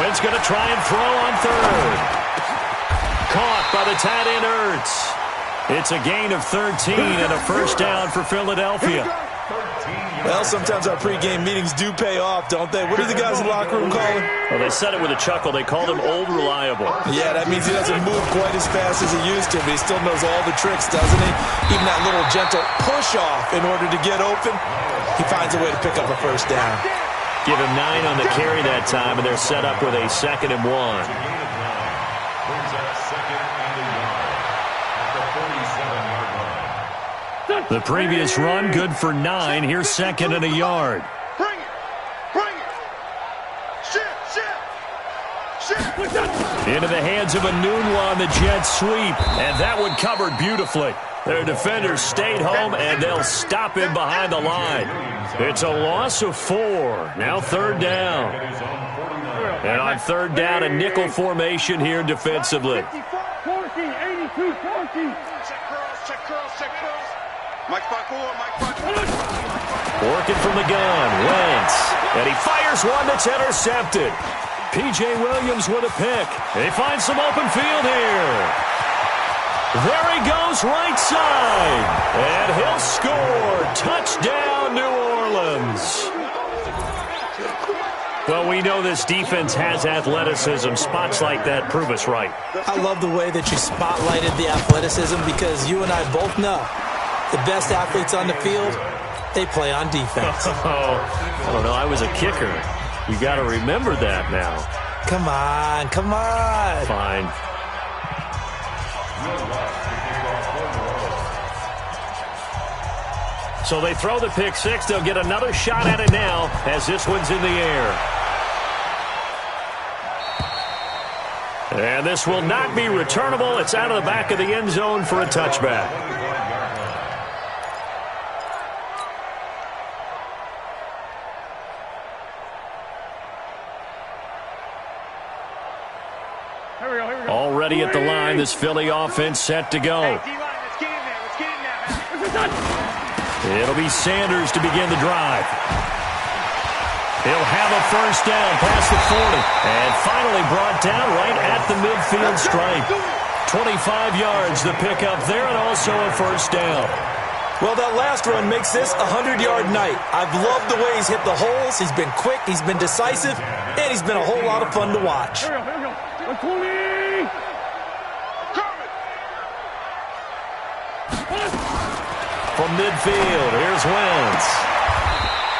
Wynn's going to try and throw on 3rd. Caught by the tight end Ertz. It's a gain of 13 and a first down for Philadelphia. Well, sometimes our pregame meetings do pay off, don't they? What do the guys in the locker room call him? Well, they said it with a chuckle. They called him Old Reliable. Yeah, that means he doesn't move quite as fast as he used to, but he still knows all the tricks, doesn't he? Even that little gentle push-off in order to get open, he finds a way to pick up a first down. Give him 9 on the carry that time, and they're set up with a 2nd and 1. The previous run, good for 9. Here's 2nd and a yard. Bring it. Bring it. Shift. Into the hands of Anunwa on the jet sweep. And that one covered beautifully. Their defenders stayed home, and they'll stop him behind the line. It's a loss of 4. Now 3rd down. And on 3rd down, a nickel formation here defensively. 40, 82, 40. Check curls. Mike 5-4, Mike 5-4. Working from the gun, Wentz. And he fires one that's intercepted. P.J. Williams with a pick. They find some open field here. There he goes right side. And he'll score. Touchdown, New Orleans. Well, we know this defense has athleticism. Spots like that prove us right. I love the way that you spotlighted the athleticism because you and I both know the best athletes on the field, they play on defense. Oh, I don't know. I was a kicker. You got to remember that now. Come on. Fine. So they throw the pick 6. They'll get another shot at it now as this one's in the air. And this will not be returnable. It's out of the back of the end zone for a touchback. Already at the line, this Philly offense set to go. Let's get in there. Let's get in there. It'll be Sanders to begin the drive. He'll have a first down past the 40. And finally brought down right at the midfield stripe. 25 yards the pickup there, and also a first down. Well, that last run makes this a 100-yard night. I've loved the way he's hit the holes. He's been quick, he's been decisive, and he's been a whole lot of fun to watch. Here we go. From midfield, here's Wentz.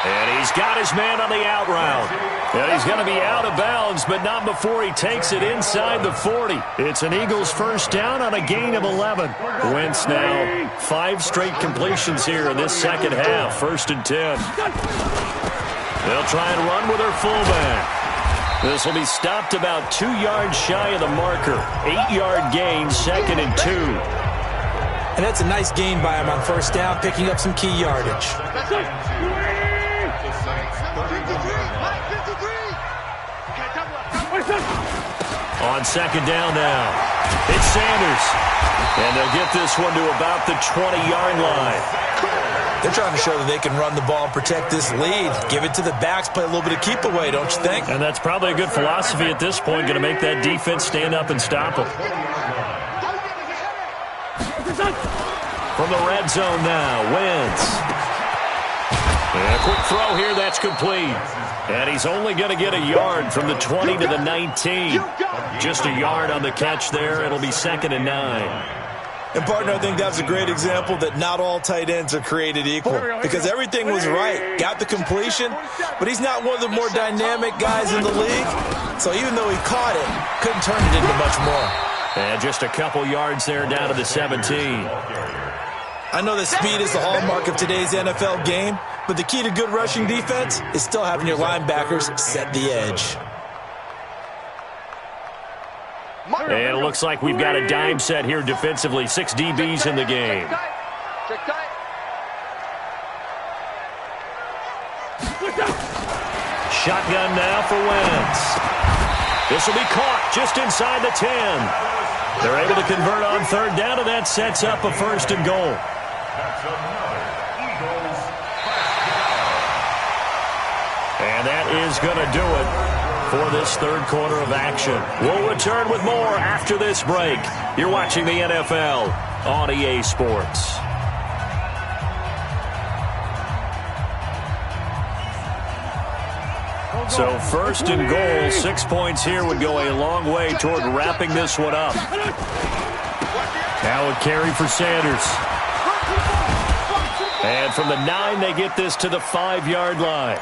And he's got his man on the out route. And he's going to be out of bounds, but not before he takes it inside the 40. It's an Eagles first down on a gain of 11. Wentz now 5 straight completions here in this second half. 1st and 10. They'll try and run with their fullback. This will be stopped about 2 yards shy of the marker. 8-yard gain, 2nd and 2. And that's a nice gain by him on first down, picking up some key yardage. On second down now, it's Sanders. And they'll get this one to about the 20-yard line. They're trying to show that they can run the ball and protect this lead. Give it to the backs, play a little bit of keep away, don't you think? And that's probably a good philosophy at this point, going to make that defense stand up and stop them. From the red zone now, Wentz. And a quick throw here, that's complete. And he's only going to get a yard from the 20 to the 19. Just a yard on the catch there. It'll be 2nd and 9. And, partner, I think that's a great example that not all tight ends are created equal. Because everything was right. Got the completion, but he's not one of the more dynamic guys in the league. So even though he caught it, couldn't turn it into much more. And just a couple yards there down to the 17. I know that speed is the hallmark of today's NFL game, but the key to good rushing defense is still having your linebackers set the edge. And it looks like we've got a dime set here defensively. 6 DBs in the game. Shotgun now for Wentz. This will be caught just inside the 10. They're able to convert on 3rd down, and that sets up a 1st and goal. And that is going to do it for this 3rd quarter of action. We'll return with more after this break. You're watching the NFL on EA Sports. So 1st and goal, 6 points here would go a long way toward wrapping this one up. Now a carry for Sanders. And from the 9, they get this to the 5-yard line.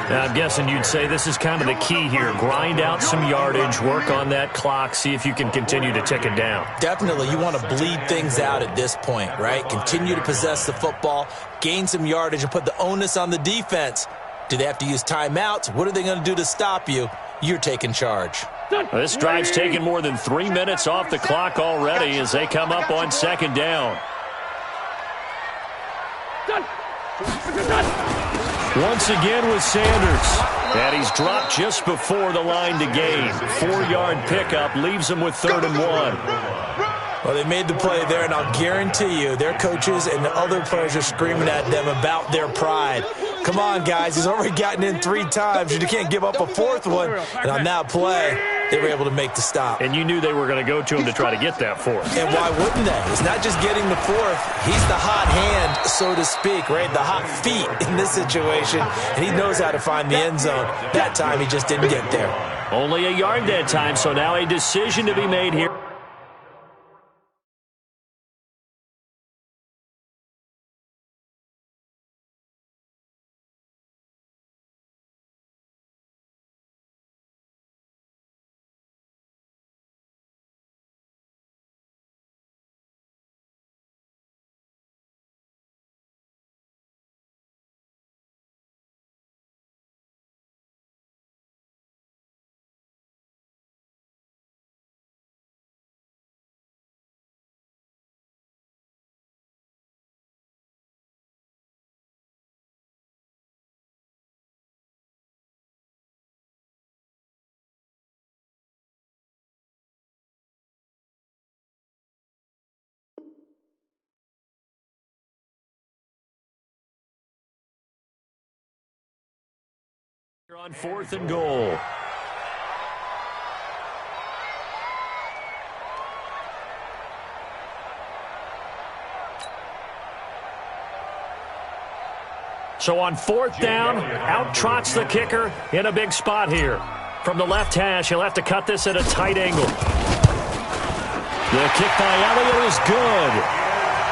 Now, I'm guessing you'd say this is kind of the key here. Grind out some yardage, work on that clock, see if you can continue to tick it down. Definitely. You want to bleed things out at this point, right? Continue to possess the football, gain some yardage, and put the onus on the defense. Do they have to use timeouts? What are they going to do to stop you? You're taking charge. This drive's taken more than 3 minutes off the clock already as they come up on 2nd down. Once again with Sanders. And he's dropped just before the line to gain. 4-yard pickup leaves him with 3rd and 1. Well, they made the play there, and I'll guarantee you their coaches and the other players are screaming at them about their pride. Come on, guys. He's already gotten in 3 times. You can't give up a 4th one. And on that play, they were able to make the stop. And you knew they were going to go to him to try to get that 4th. And why wouldn't they? It's not just getting the 4th. He's the hot hand, so to speak, right? The hot feet in this situation. And he knows how to find the end zone. That time, he just didn't get there. Only a yard that time, so now a decision to be made here. On 4th and goal. So on 4th down, out trots the kicker in a big spot here. From the left hash, he'll have to cut this at a tight angle. The kick by Elliott is good.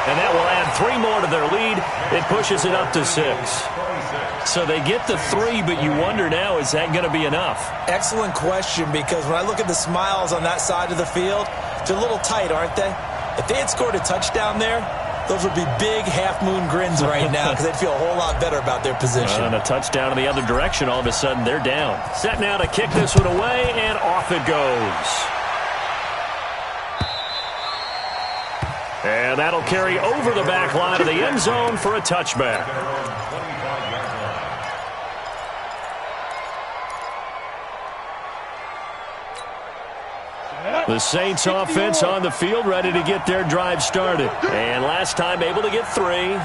And that will add 3 more to their lead. It pushes it up to 6. So they get the 3, but you wonder now, is that going to be enough? Excellent question, because when I look at the smiles on that side of the field, they're a little tight, aren't they? If they had scored a touchdown there, those would be big half-moon grins right now because they'd feel a whole lot better about their position. And a touchdown in the other direction, all of a sudden they're down. Set now to kick this one away, and off it goes. And that'll carry over the back line of the end zone for a touchback. The Saints offense on the field, ready to get their drive started. And last time able to get 3.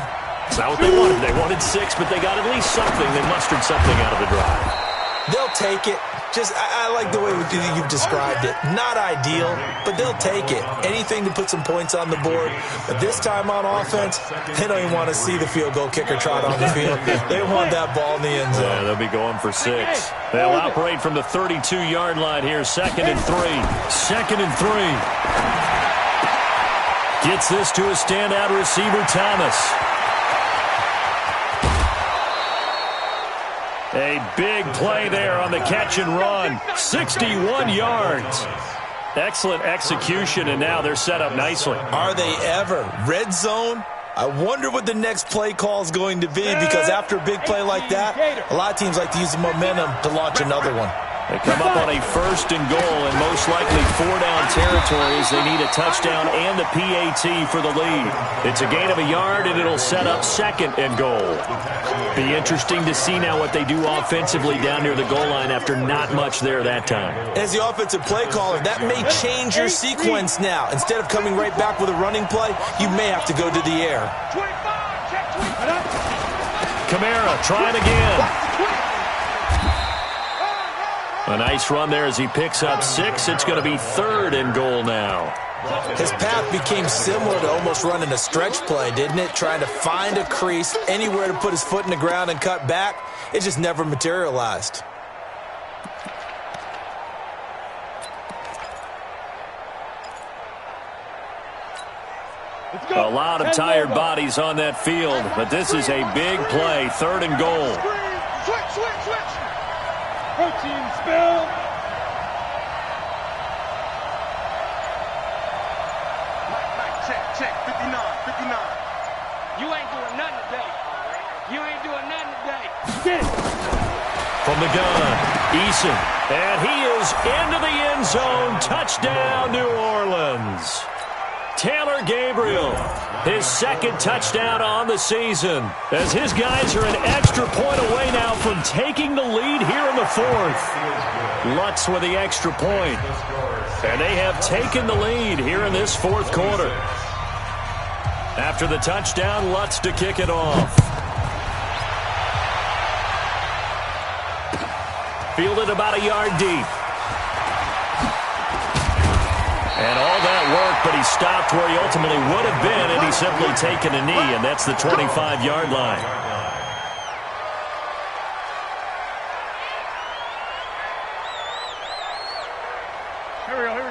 It's not what they wanted. They wanted 6, but they got at least something. They mustered something out of the drive. They'll take it. I like the way you've described it. Not ideal, but they'll take it. Anything to put some points on the board. But this time on offense, they don't even want to see the field goal kicker trot on the field. They want that ball in the end zone. Yeah, they'll be going for 6. They'll operate from the 32-yard line here. 2nd and 3. 2nd and 3. Gets this to a standout receiver, Thomas. A big play there on the catch and run. 61 yards. Excellent execution, and now they're set up nicely. Are they ever? Red zone? I wonder what the next play call is going to be, because after a big play like that, a lot of teams like to use the momentum to launch another one. They come up on a 1st and goal, and most likely 4-down territory as they need a touchdown and the PAT for the lead. It's a gain of a yard, and it'll set up 2nd and goal. Be interesting to see now what they do offensively down near the goal line after not much there that time. As the offensive play caller, that may change your sequence now. Instead of coming right back with a running play, you may have to go to the air. Kamara trying again. A nice run there as he picks up 6. It's going to be 3rd and goal now. His path became similar to almost running a stretch play, didn't it? Trying to find a crease, anywhere to put his foot in the ground and cut back. It just never materialized. A lot of tired bodies on that field, but this is a big play. 3rd and goal. Switch. Protein spill. Check. 59. You ain't doing nothing today. Get it. From the gun, Eason. And he is into the end zone. Touchdown, New Orleans. Taylor Gabriel, his 2nd touchdown on the season, as his guys are an extra point away now from taking the lead here in the 4th. Lutz with the extra point, and they have taken the lead here in this 4th quarter. After the touchdown, Lutz to kick it off. Fielded about a yard deep. And all that work, but he stopped where he ultimately would have been, and he's simply taken a knee, and that's the 25-yard line.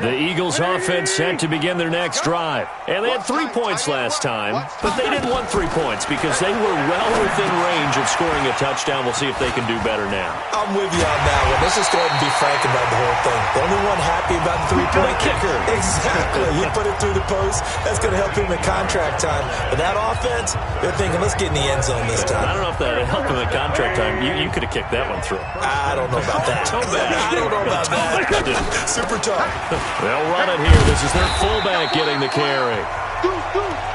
The Eagles offense set to begin their next drive. And they had 3 points last time, but they didn't want 3 points because they were well within range of scoring a touchdown. We'll see if they can do better now. I'm with you on that one. Let's just go ahead and be frank about the whole thing. The only one happy about the 3-point kicker. Exactly. You put it through the post. That's going to help him in contract time. But that offense, they're thinking, let's get in the end zone this time. I don't know if that helped him in contract time. You could have kicked that one through. I don't know about that. I don't know about that. Super tough. They'll run it here. This is their fullback getting the carry.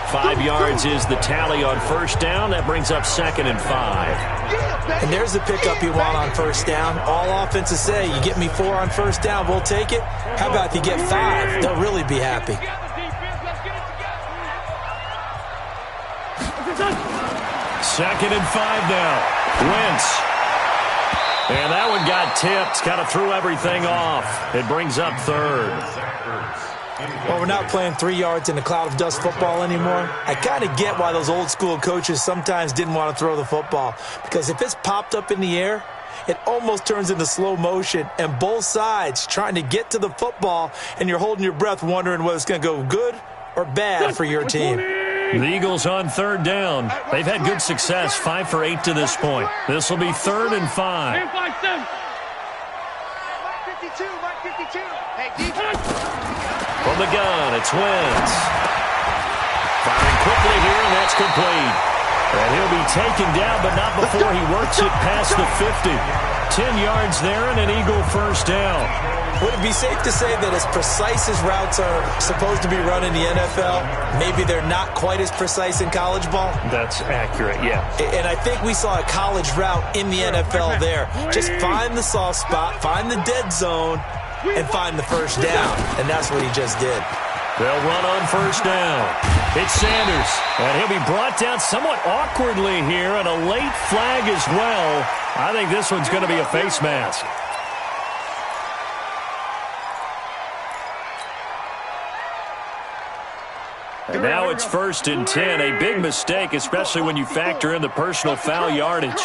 5 yards is the tally on 1st down. That brings up 2nd and 5. And there's the pickup you want on 1st down. All offenses say, you get me 4 on 1st down, we'll take it. How about if you get 5? They'll really be happy. 2nd and 5 now. Wentz. And that one got tipped. Kind of threw everything off. It brings up third. Well, we're not playing 3 yards in a cloud of dust football anymore. I kind of get why those old school coaches sometimes didn't want to throw the football. Because if it's popped up in the air, it almost turns into slow motion. And both sides trying to get to the football, and you're holding your breath wondering whether it's going to go good or bad for your team. The Eagles on third down. They've had good success, 5 for 8 to this point. This will be 3rd and 5. Mike 52, Mike 52. Hey, defense. From the gun, it's Wentz. Firing quickly here, and that's complete. And he'll be taken down, but not before he works it past the 50. 10 yards there and an Eagle first down. Would it be safe to say that as precise as routes are supposed to be run in the NFL, maybe they're not quite as precise in college ball? That's accurate, yeah. And I think we saw a college route in the NFL there. Just find the soft spot, find the dead zone, and find the first down. And that's what he just did. They'll run on first down. It's Sanders, and he'll be brought down somewhat awkwardly here, and a late flag as well. I think this one's going to be a face mask. And now it's 1st and 10, a big mistake, especially when you factor in the personal foul yardage.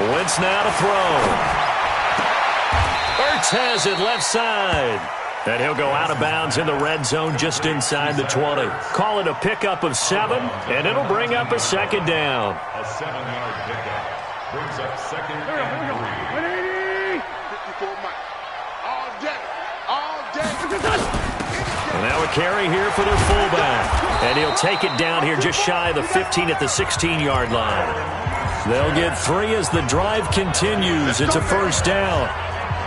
Wentz now to throw. Ertz has it left side. And he'll go out of bounds in the red zone just inside the 20. Call it a pickup of 7, and it'll bring up a 2nd down. A 7-yard pickup brings up 2nd and 3. 54 Mike. All day. All day. And now a carry here for their fullback. And he'll take it down here just shy of the 15 at the 16-yard line. They'll get 3 as the drive continues. It's a first down.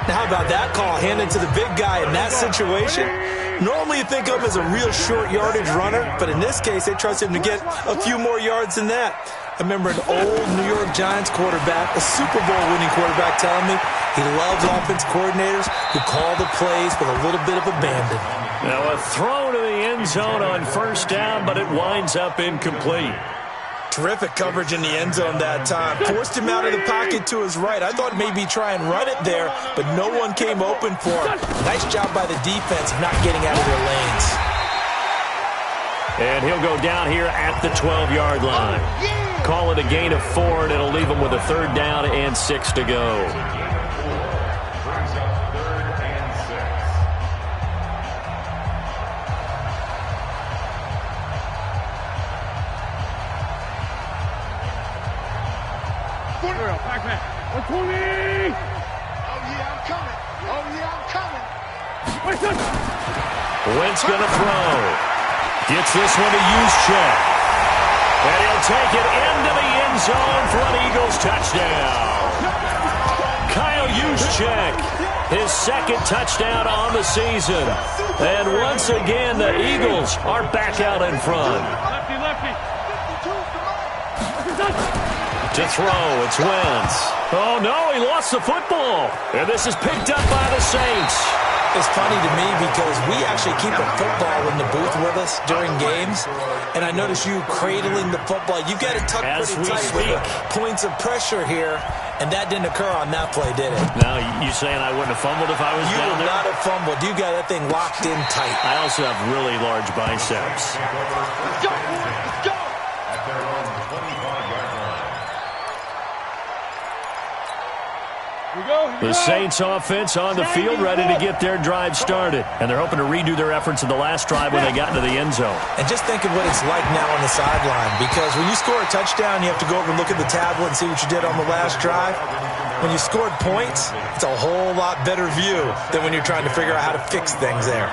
Now, how about that call handed to the big guy in that situation? Normally you think of him as a real short yardage runner, but in this case they trust him to get a few more yards than that. I remember an old New York Giants quarterback, a Super Bowl winning quarterback, telling me he loves offense coordinators who call the plays with a little bit of abandon. Now a throw to the end zone on first down, but it winds up incomplete. Terrific coverage in the end zone that time. Forced him out of the pocket to his right. I thought maybe try and run it there, but no one came open for him. Nice job by the defense of not getting out of their lanes. And he'll go down here at the 12-yard line. Call it a gain of 4, and it'll leave him with a 3rd down and 6 to go. Pac-Man. 120. Oh, yeah, I'm coming. Oh, yeah, I'm coming. Wentz going to throw. Gets this one to Juszczyk. And he'll take it into the end zone for an Eagles touchdown. Kyle Juszczyk, his 2nd touchdown on the season. And once again, the Eagles are back out in front. Lefty. To throw, it's Wentz. Oh, no, he lost the football. And this is picked up by the Saints. It's funny to me because we actually keep a football in the booth with us during games. And I notice you cradling the football. You got it tucked As pretty we tight speak. with the points of pressure here. And that didn't occur on that play, did it? Now, you saying I wouldn't have fumbled if I was You down would there? not have fumbled. You got that thing locked in tight. I also have really large biceps. Let's go. Let's go. At their own 25-yard line. The Saints offense on the field ready to get their drive started. And they're hoping to redo their efforts in the last drive when they got into the end zone. And just think of what it's like now on the sideline. Because when you score a touchdown, you have to go over and look at the tablet and see what you did on the last drive. When you scored points, it's a whole lot better view than when you're trying to figure out how to fix things there.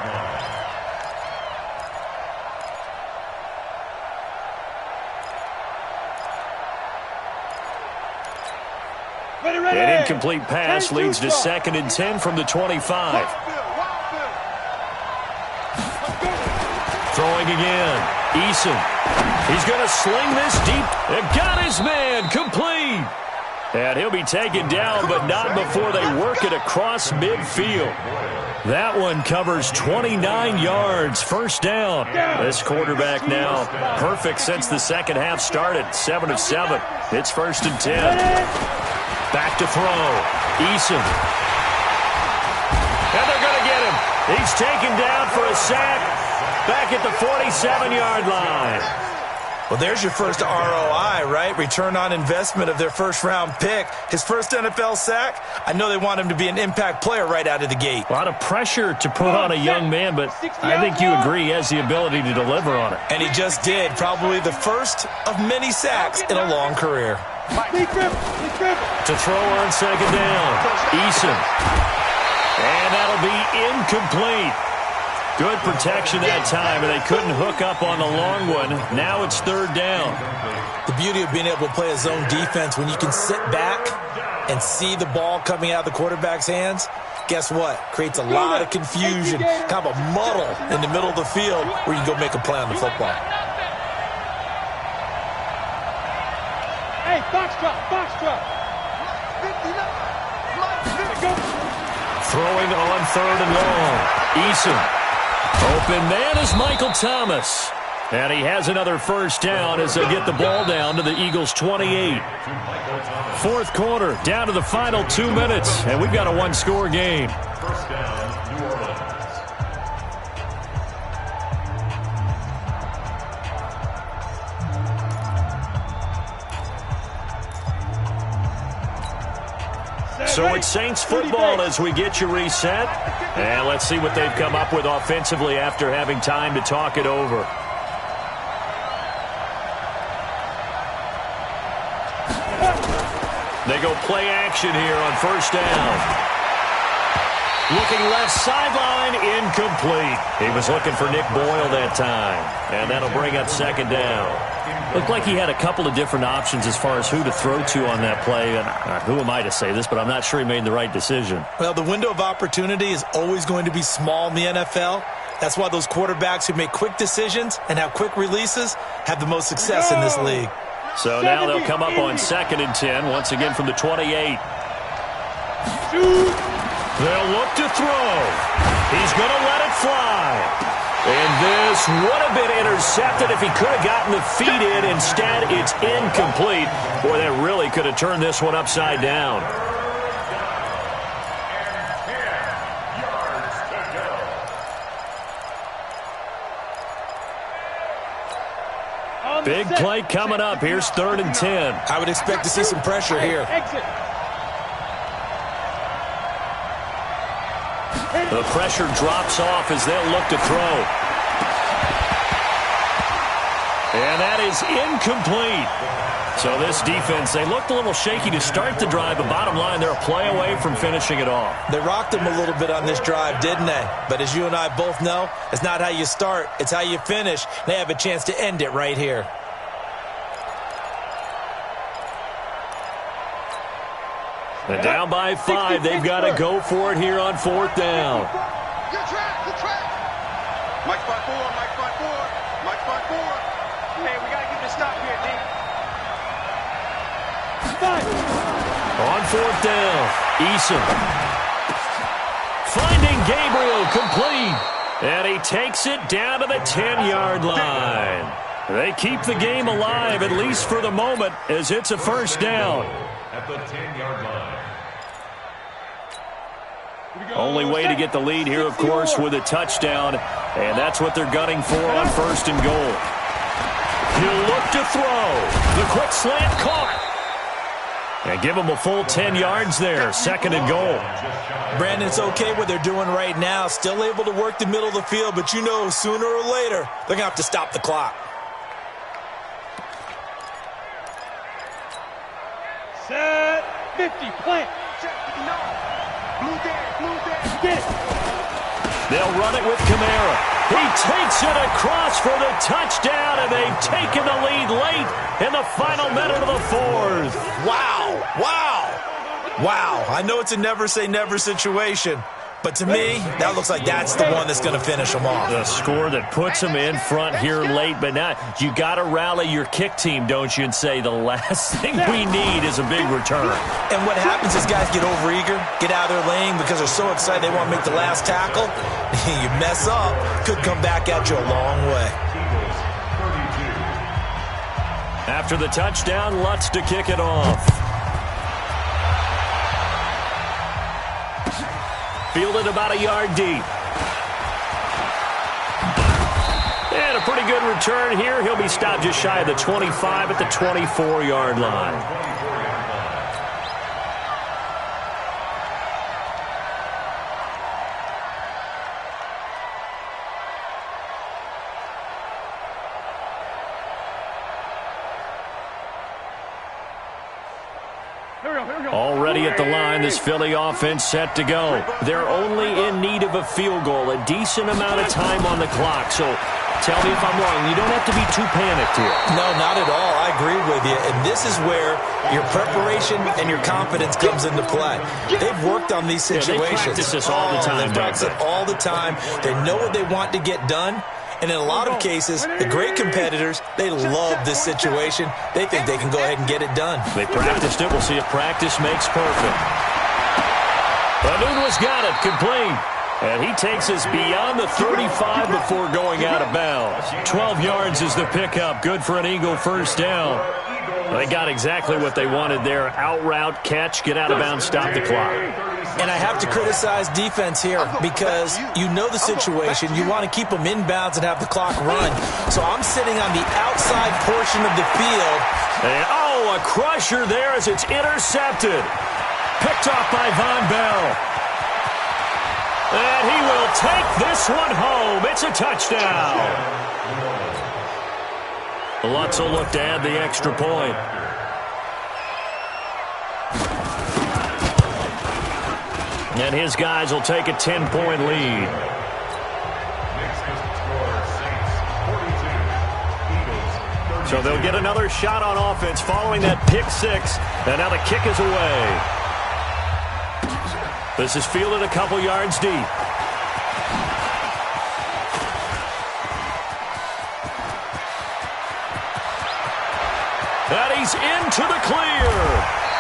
An incomplete pass leads to 2nd and 10 from the 25. Throwing again. Eason. He's going to sling this deep. And got his man. Complete. And he'll be taken down, but not before they work it across midfield. That one covers 29 yards. First down. This quarterback now perfect since the second half started. 7 of 7. It's 1st and 10. Back to throw. Eason. And they're going to get him. He's taken down for a sack back at the 47-yard line. Well, there's your first ROI, right? Return on investment of their first-round pick. His first NFL sack, I know they want him to be an impact player right out of the gate. A lot of pressure to put on a young man, but I think you agree he has the ability to deliver on it. And he just did. Probably the first of many sacks in a long career. To throw on second down. Eason. And that'll be incomplete. Good protection that time, and they couldn't hook up on the long one. Now it's 3rd down. The beauty of being able to play a zone defense, when you can sit back and see the ball coming out of the quarterback's hands, guess what? Creates a lot of confusion, kind of a muddle in the middle of the field where you can go make a play on the football. Hey, box drop, box drop. Throwing on 3rd and long. Eason. Open man is Michael Thomas. And he has another first down as they get the ball down to the Eagles' 28. 4th quarter, down to the final 2 minutes, and we've got a one-score game. First down, New Orleans. So it's Saints football as we get you reset. And let's see what they've come up with offensively after having time to talk it over. They go play action here on first down. Looking left sideline, incomplete. He was looking for Nick Boyle that time. And that'll bring up second down. Looked like he had a couple of different options as far as who to throw to on that play. And who am I to say this, but I'm not sure he made the right decision. Well, the window of opportunity is always going to be small in the NFL. That's why those quarterbacks who make quick decisions and have quick releases have the most success in this league. So now they'll come up on 2nd and 10, once again from the 28. They'll look to throw. He's going to let it fly. And this would have been intercepted if he could have gotten the feet in. Instead, it's incomplete. Boy, that really could have turned this one upside down. Big play coming up. Here's 3rd and 10. I would expect to see some pressure here. The pressure drops off as they'll look to throw. And that is incomplete. So this defense, they looked a little shaky to start the drive, but bottom line, they're a play away from finishing it off. They rocked them a little bit on this drive, didn't they? But as you and I both know, it's not how you start, it's how you finish. They have a chance to end it right here. And down by 5, they've got to go for it here on 4th down. Good track. Mike 5-4, Mike 5-4, Mike 5-4. Hey, we got to get this stop here, D. On 4th down, Eason. Finding Gabriel complete. And he takes it down to the 10-yard line. They keep the game alive, at least for the moment, as it's a first down. At the 10-yard line. Only way to get the lead here, of course, with a touchdown. And that's what they're gunning for on 1st and goal. He'll look to throw. The quick slant caught. And give them a full 10 yards there. 2nd and goal. Brandon, it's okay what they're doing right now. Still able to work the middle of the field, but you know sooner or later they're going to have to stop the clock. Set 50, plant. Get it. They'll run it with Kamara. He takes it across for the touchdown, and they've taken the lead late in the final minute of the 4th. Wow. I know it's a never say never situation, But to me, that looks like that's the one that's going to finish them off. The score that puts them in front here late, but now you got to rally your kick team, don't you, and say the last thing we need is a big return. And what happens is guys get overeager, get out of their lane because they're so excited they want to make the last tackle. You mess up, could come back at you a long way. After the touchdown, Lutz to kick it off. Fielded about a yard deep. And a pretty good return here. He'll be stopped just shy of the 25 at the 24-yard line. Already at the line, this Philly offense set to go. They're only in need of a field goal, a decent amount of time on the clock. So tell me if I'm wrong. You don't have to be too panicked here. No, not at all. I agree with you. And this is where your preparation and your confidence comes into play. They've worked on these situations. Yeah, they practice this all the time. They practice it all the time. They know what they want to get done. And in a lot of cases, the great competitors, they love this situation. They think they can go ahead and get it done. They practiced it. We'll see if practice makes perfect. Anunwa's got it, complete. And he takes us beyond the 35 before going out of bounds. 12 yards is the pickup. Good for an Eagle first down. They got exactly what they wanted there. Out route, catch, get out of bounds, stop the clock. And I have to criticize defense here because you know the situation. You want to keep them inbounds and have the clock run. So I'm sitting on the outside portion of the field. And, oh, a crusher there as it's intercepted. Picked off by Von Bell. And he will take this one home. It's a touchdown. Lutz will look to add the extra point. And his guys will take a 10-point lead. So they'll get another shot on offense following that pick six. And now the kick is away. This is fielded a couple yards deep. And he's into the clear.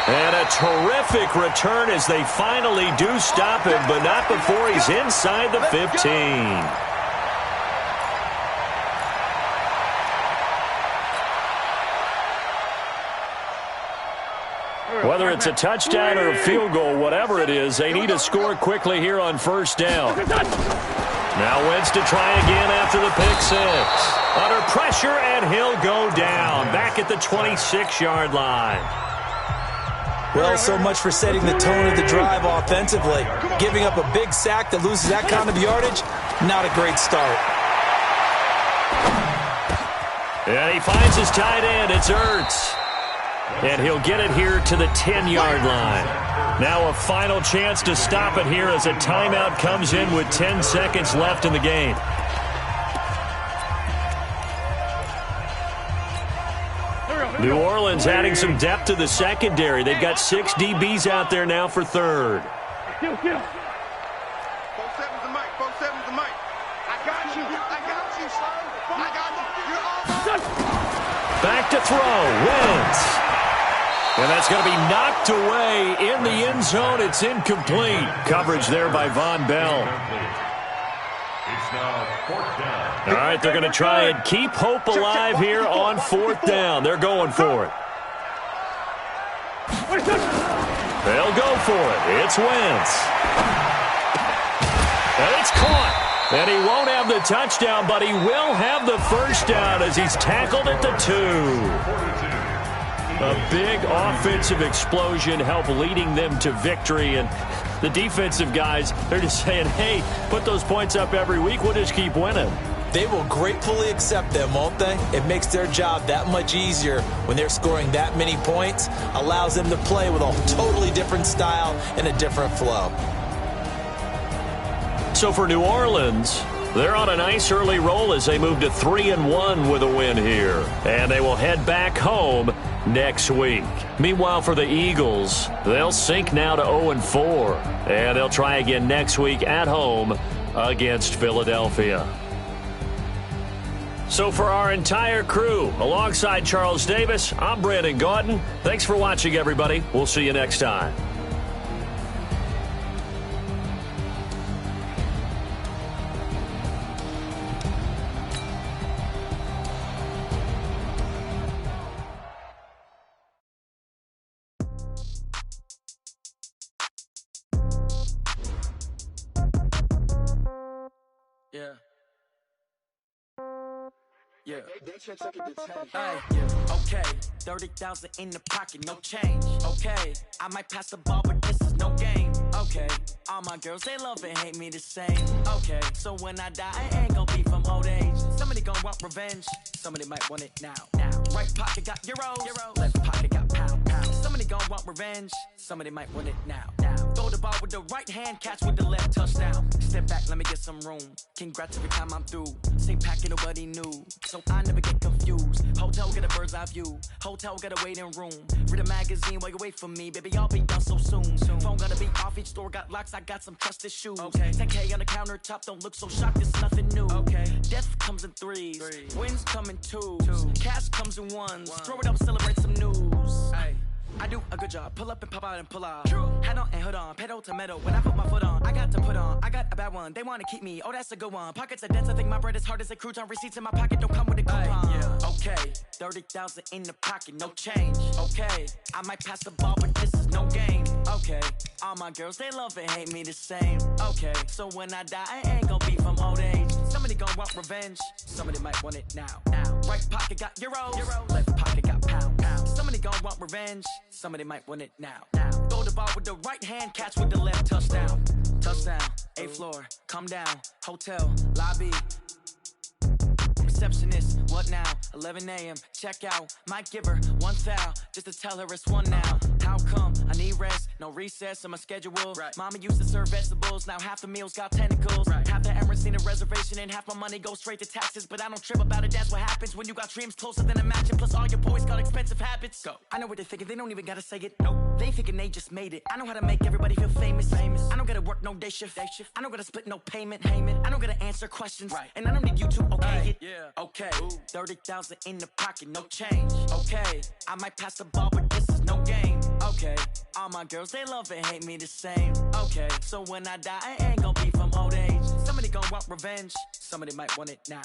And a terrific return as they finally do stop him, but not before he's inside the 15. Whether it's a touchdown or a field goal, whatever it is, they need to score quickly here on first down. Now Wentz to try again after the pick six. Under pressure, and he'll go down. Back at the 26-yard line. Well, so much for setting the tone of the drive offensively. Giving up a big sack that loses that kind of yardage, not a great start. And he finds his tight end. It's Ertz. And he'll get it here to the 10-yard line. Now a final chance to stop it here as a timeout comes in with 10 seconds left in the game. New Orleans adding some depth to the secondary. They've got 6 DBs out there now for third. 4-7's the mic. 4-7's the mic. I got you. I got you, son. I got you. You're all back to throw. Wentz. And that's going to be knocked away in the end zone. It's incomplete. Coverage there by Von Bell. It's now 4th down. All right, they're going to try and keep hope alive here on 4th down. They're going for it. They'll go for it. It's Wentz. And it's caught. And he won't have the touchdown, but he will have the first down as he's tackled at the 2. A big offensive explosion helped leading them to victory. And the defensive guys, they're just saying, hey, put those points up every week. We'll just keep winning. They will gratefully accept them, won't they? It makes their job that much easier when they're scoring that many points. Allows them to play with a totally different style and a different flow. So for New Orleans, They're on a nice early roll as they move to 3-1 with a win here. And they will head back home next week. Meanwhile, for the Eagles, they'll sink now to 0-4. And they'll try again next week at home against Philadelphia. So for our entire crew, alongside Charles Davis, I'm Brandon Gaudin. Thanks for watching, everybody. We'll see you next time. Okay, 30,000 in the pocket, no change. Okay, I might pass the ball, but this is no game. Okay, all my girls, they love and hate me the same. Okay, so when I die, I ain't gonna be from old age. Somebody gonna want revenge, somebody might want it now. Right pocket got euros, left pocket got pound. Somebody gonna want revenge, somebody might want it now. Throw the ball with the right hand, catch with the left, touchdown. Step back, let me get some room. Congrats every time I'm through. Same packet, nobody knew, so I never get confused. Hotel get a bird's eye view, hotel get a waiting room. Read a magazine while you wait for me, baby, I'll be done so soon. Phone gotta be off, each store got locks, I got some trusted shoes. 10K on the countertop, don't look so shocked, it's nothing new. Death comes in threes, wins come in twos, cash comes in ones. Throw it up, celebrate some news. I do a good job, pull up and pop out and pull out. Head on and hood on, pedal to metal. When I put my foot on, I got to put on. I got a bad one, they wanna keep me, oh that's a good one. Pockets are dense, I think my bread is hard as a crouton. Receipts in my pocket, don't come with a coupon. Okay, 30,000 in the pocket, no change. Okay, I might pass the ball, but this is no game. Okay, all my girls, they love and hate me the same. Okay, so when I die, I ain't gonna be from old age. Somebody gonna want revenge, somebody might want it now. Right pocket got euros, left pocket got pound. Somebody gonna want revenge, somebody might want it now. Throw the ball with the right hand, catch with the left, touchdown. Touchdown, 8th floor, come down, hotel, lobby. Receptionist, what now? 11 a.m., check out. Might give her one foul, just to tell her it's one now. How come? I need rest, no recess in my schedule. Mama used to serve vegetables, now half the meals got tentacles. Half the Emirates need a reservation and half my money goes straight to taxes. But I don't trip about it, that's what happens when you got dreams closer than a mansion. Plus all your boys got expensive habits. Go. I know what they're thinking, they don't even gotta say it. Nope. They thinking they just made it. I know how to make everybody feel famous. I don't gotta work no day shift. I don't gotta split no payment. I don't gotta answer questions. And I don't need you to okay it. Okay, 30,000 in the pocket, no change. Okay, I might pass the ball, but this is no game. Okay, all my girls, they love and hate me the same. Okay, so when I die, I ain't gonna be from old age. Somebody gonna want revenge, somebody might want it now.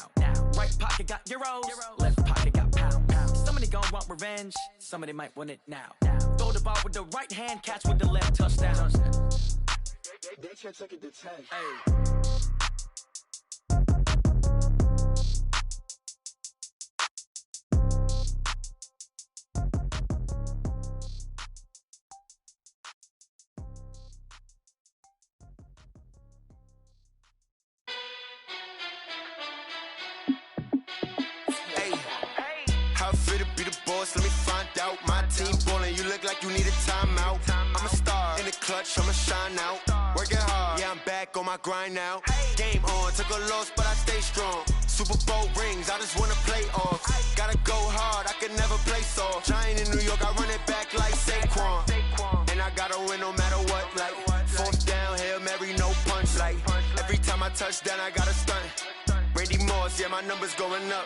Right pocket got euros, left pocket got pound. Somebody gonna want revenge, somebody might want it now. Throw the ball with the right hand, catch with the left, touchdown. They can't take it to 10. Let me find out. My team ballin', you look like you need a timeout. I'm a star in the clutch, I'ma shine out. Working hard, yeah, I'm back on my grind now. Game on, took a loss, but I stay strong. Super Bowl rings, I just wanna play off. Gotta go hard, I could never play soft. Giant in New York, I run it back like Saquon. And I gotta win no matter what, like 4th down, Hail Mary, no punch. Like every time I touch down, I gotta stunt. Randy Moss, yeah, my numbers going up.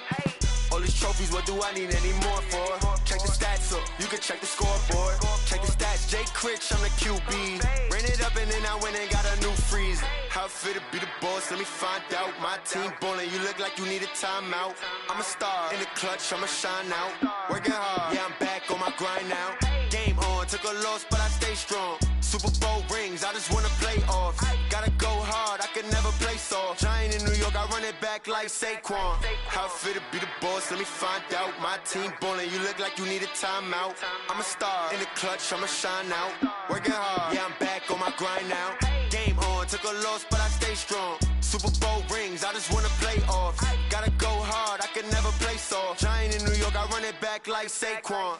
All these trophies, what do I need any more for? Check the stats up, you can check the scoreboard. Check the stats, Jay Critch, I'm the QB. Ran it up and then I went and got a new freeze. How it fit to be the boss, let me find out. My team ballin', you look like you need a timeout. I'm a star in the clutch, I'ma shine out. Working hard, yeah, I'm back on my grind now. Game on, took a loss, but I stay strong. Super Bowl rings, I just wanna play off. Gotta go hard, I could never play soft. Giant in New York, I run it back like Saquon. How it fit to be the boss, let me find out. My team ballin', you look like you need a timeout. I'm a star in the clutch, I'ma shine out. Working hard, yeah, I'm back on my grind now. Game on, took a loss, but I stay strong. Super Bowl rings, I just wanna play off. Gotta go hard, I could never play soft. Giant in New York, I run it back like Saquon.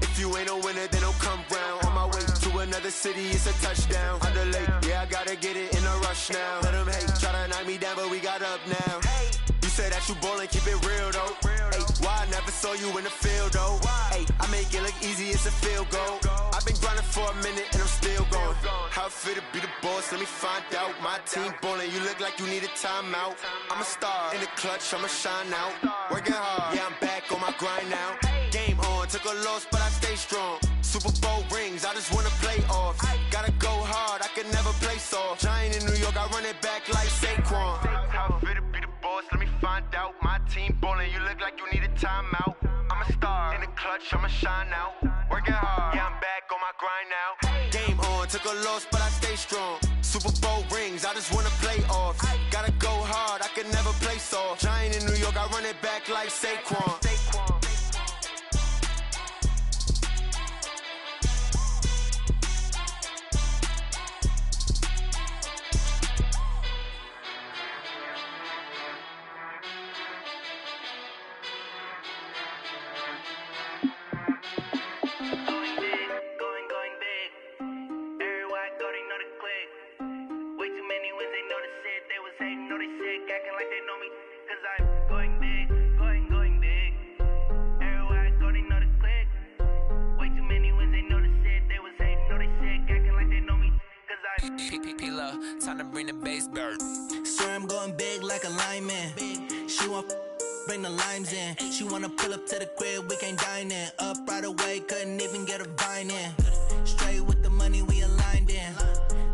If you ain't a winner, then don't come round. On my way to another city, it's a touchdown. Underlay, yeah, I gotta get it in a rush now. Let them hate, try to knock me down, but we got up now. You say that you ballin', keep it real though. Hey, why I never saw you in the field though? Hey, I make it look easy, it's a field goal. I've been grinding for a minute and I'm still going. How it feel to be the boss, let me find out. My team ballin', you look like you need a timeout. I'm a star in the clutch, I'ma shine out. Working hard, yeah, I'm back on my grind now. Game on, took a loss, but I stay strong. Super Bowl rings, I just wanna play off. Gotta go hard, I can never play soft. Giant in New York, I run it back like Saquon. How it feel to be the boss, let me find out. My team ballin', you look like you need a timeout. I'm a star in the clutch, I'ma shine out. Working hard, yeah, I'm back on my grind now. Game on, took a loss, but I stay strong. Super Bowl rings, I just wanna play off. Gotta go hard, I can never play soft. Giant in New York, I run it back like Saquon. Time to bring the bass bird. Sir, I'm going big like a lineman. She want bring the limes in. She wanna pull up to the crib, we can't dine in. Up right away, couldn't even get a vine in. Straight with the money, we aligned in.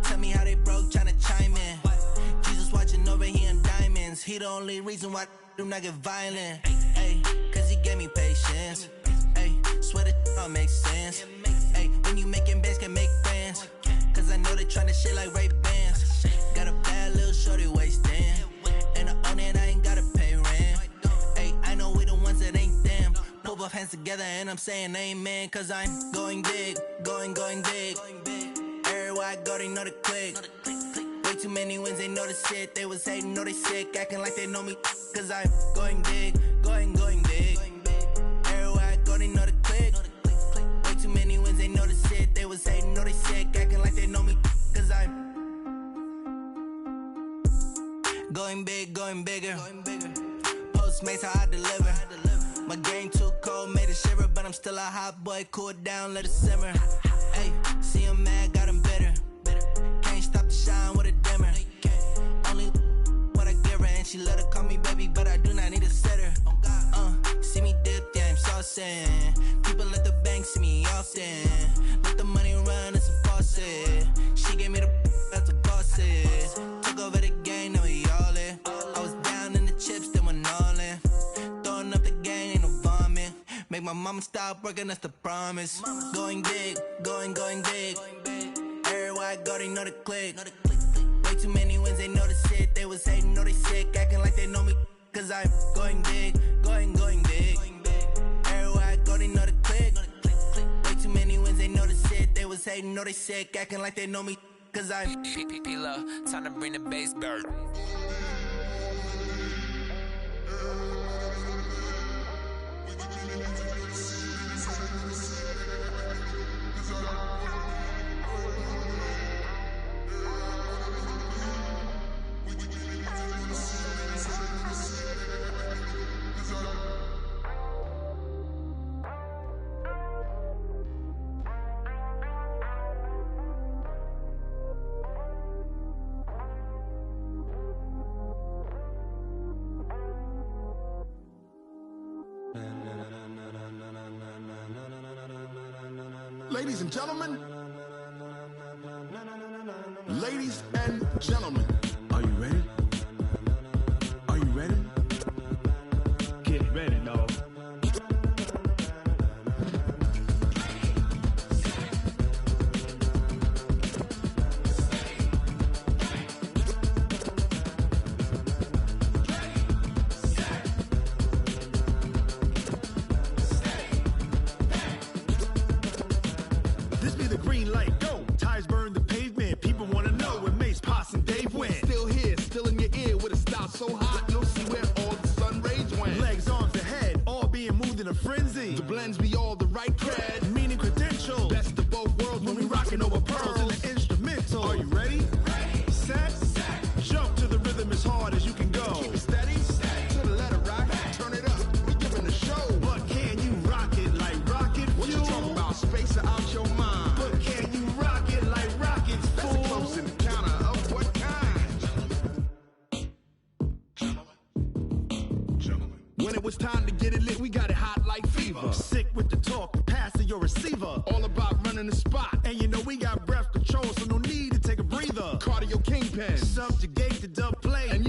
Tell me how they broke, tryna chime in. Jesus watching over here in diamonds. He the only reason why I do not get violent. Ay, cause he gave me patience. Ay, swear that all makes sense. Ay, when you making bands, can make friends. Cause I know they tryna shit like Ray-Bans. Got a bad little shorty wasting. And I own it, I ain't gotta pay rent. Ay, I know we the ones that ain't them. Pull both hands together and I'm saying amen. Cause I'm going big, going big. Everywhere I go, they know the click. Way too many wins, they know the shit. They was hating, know they sick, acting like they know me. Cause I'm going big, going big. Everywhere I go, they know the click. Way too many wins, they know the shit. They was hating, know they sick, acting like they know me. Cause I'm going big, going bigger. Postmates, how I deliver. My game too cold, made it shiver. But I'm still a hot boy, cool it down, let it simmer. Hey, see him mad, got him bitter. Can't stop the shine with a dimmer. Only what I give her, and she let her call me baby, but I do not need a sitter. See me dip, yeah, I'm saucing. People at the bank see me often. Let the money run, it's a faucet. She gave me the that's a bosses. Took over the game, now we all in. I was down in the chips, then went all in. Throwing up the game, ain't no vomit. Make my mama stop working, that's the promise. Going big, going big. Everywhere I go, they know the click. Way too many wins, they know the shit. They was hating, know they sick, acting like they know me. Cause I'm going big, going big. Everywhere I go, they know the click. Way too many wins, they know the shit. They was hating, know they sick, acting like they know me. Cause I'm P-P-P-Love, time to bring the bass bird. Ladies and gentlemen, ladies and gentlemen, are you ready? Are you ready? Get ready, dog. So hot, you'll see where all the sun rays went. Legs, arms, the head, all being moved in a frenzy. The blends be all the right cred, meaning credentials. Best of both worlds when we rock rocking over pearls in the instrumental. Are you ready? Set. Jump to the rhythm as hard as you can go. Keep it steady. To the letter right. Turn it up. We giving the show. But can you rock it like rocket fuel? What you talking about? Space out your mind. But can you rock it like rockets, fool? That's a close encounter of what kind? Gentlemen. When it was time to get it lit, we got it hot like fever. Sick with the talk, pass to your receiver. All about running the spot. And you know we got breath control, so no need to take a breather. Cardio kingpin, subjugate the dub play. And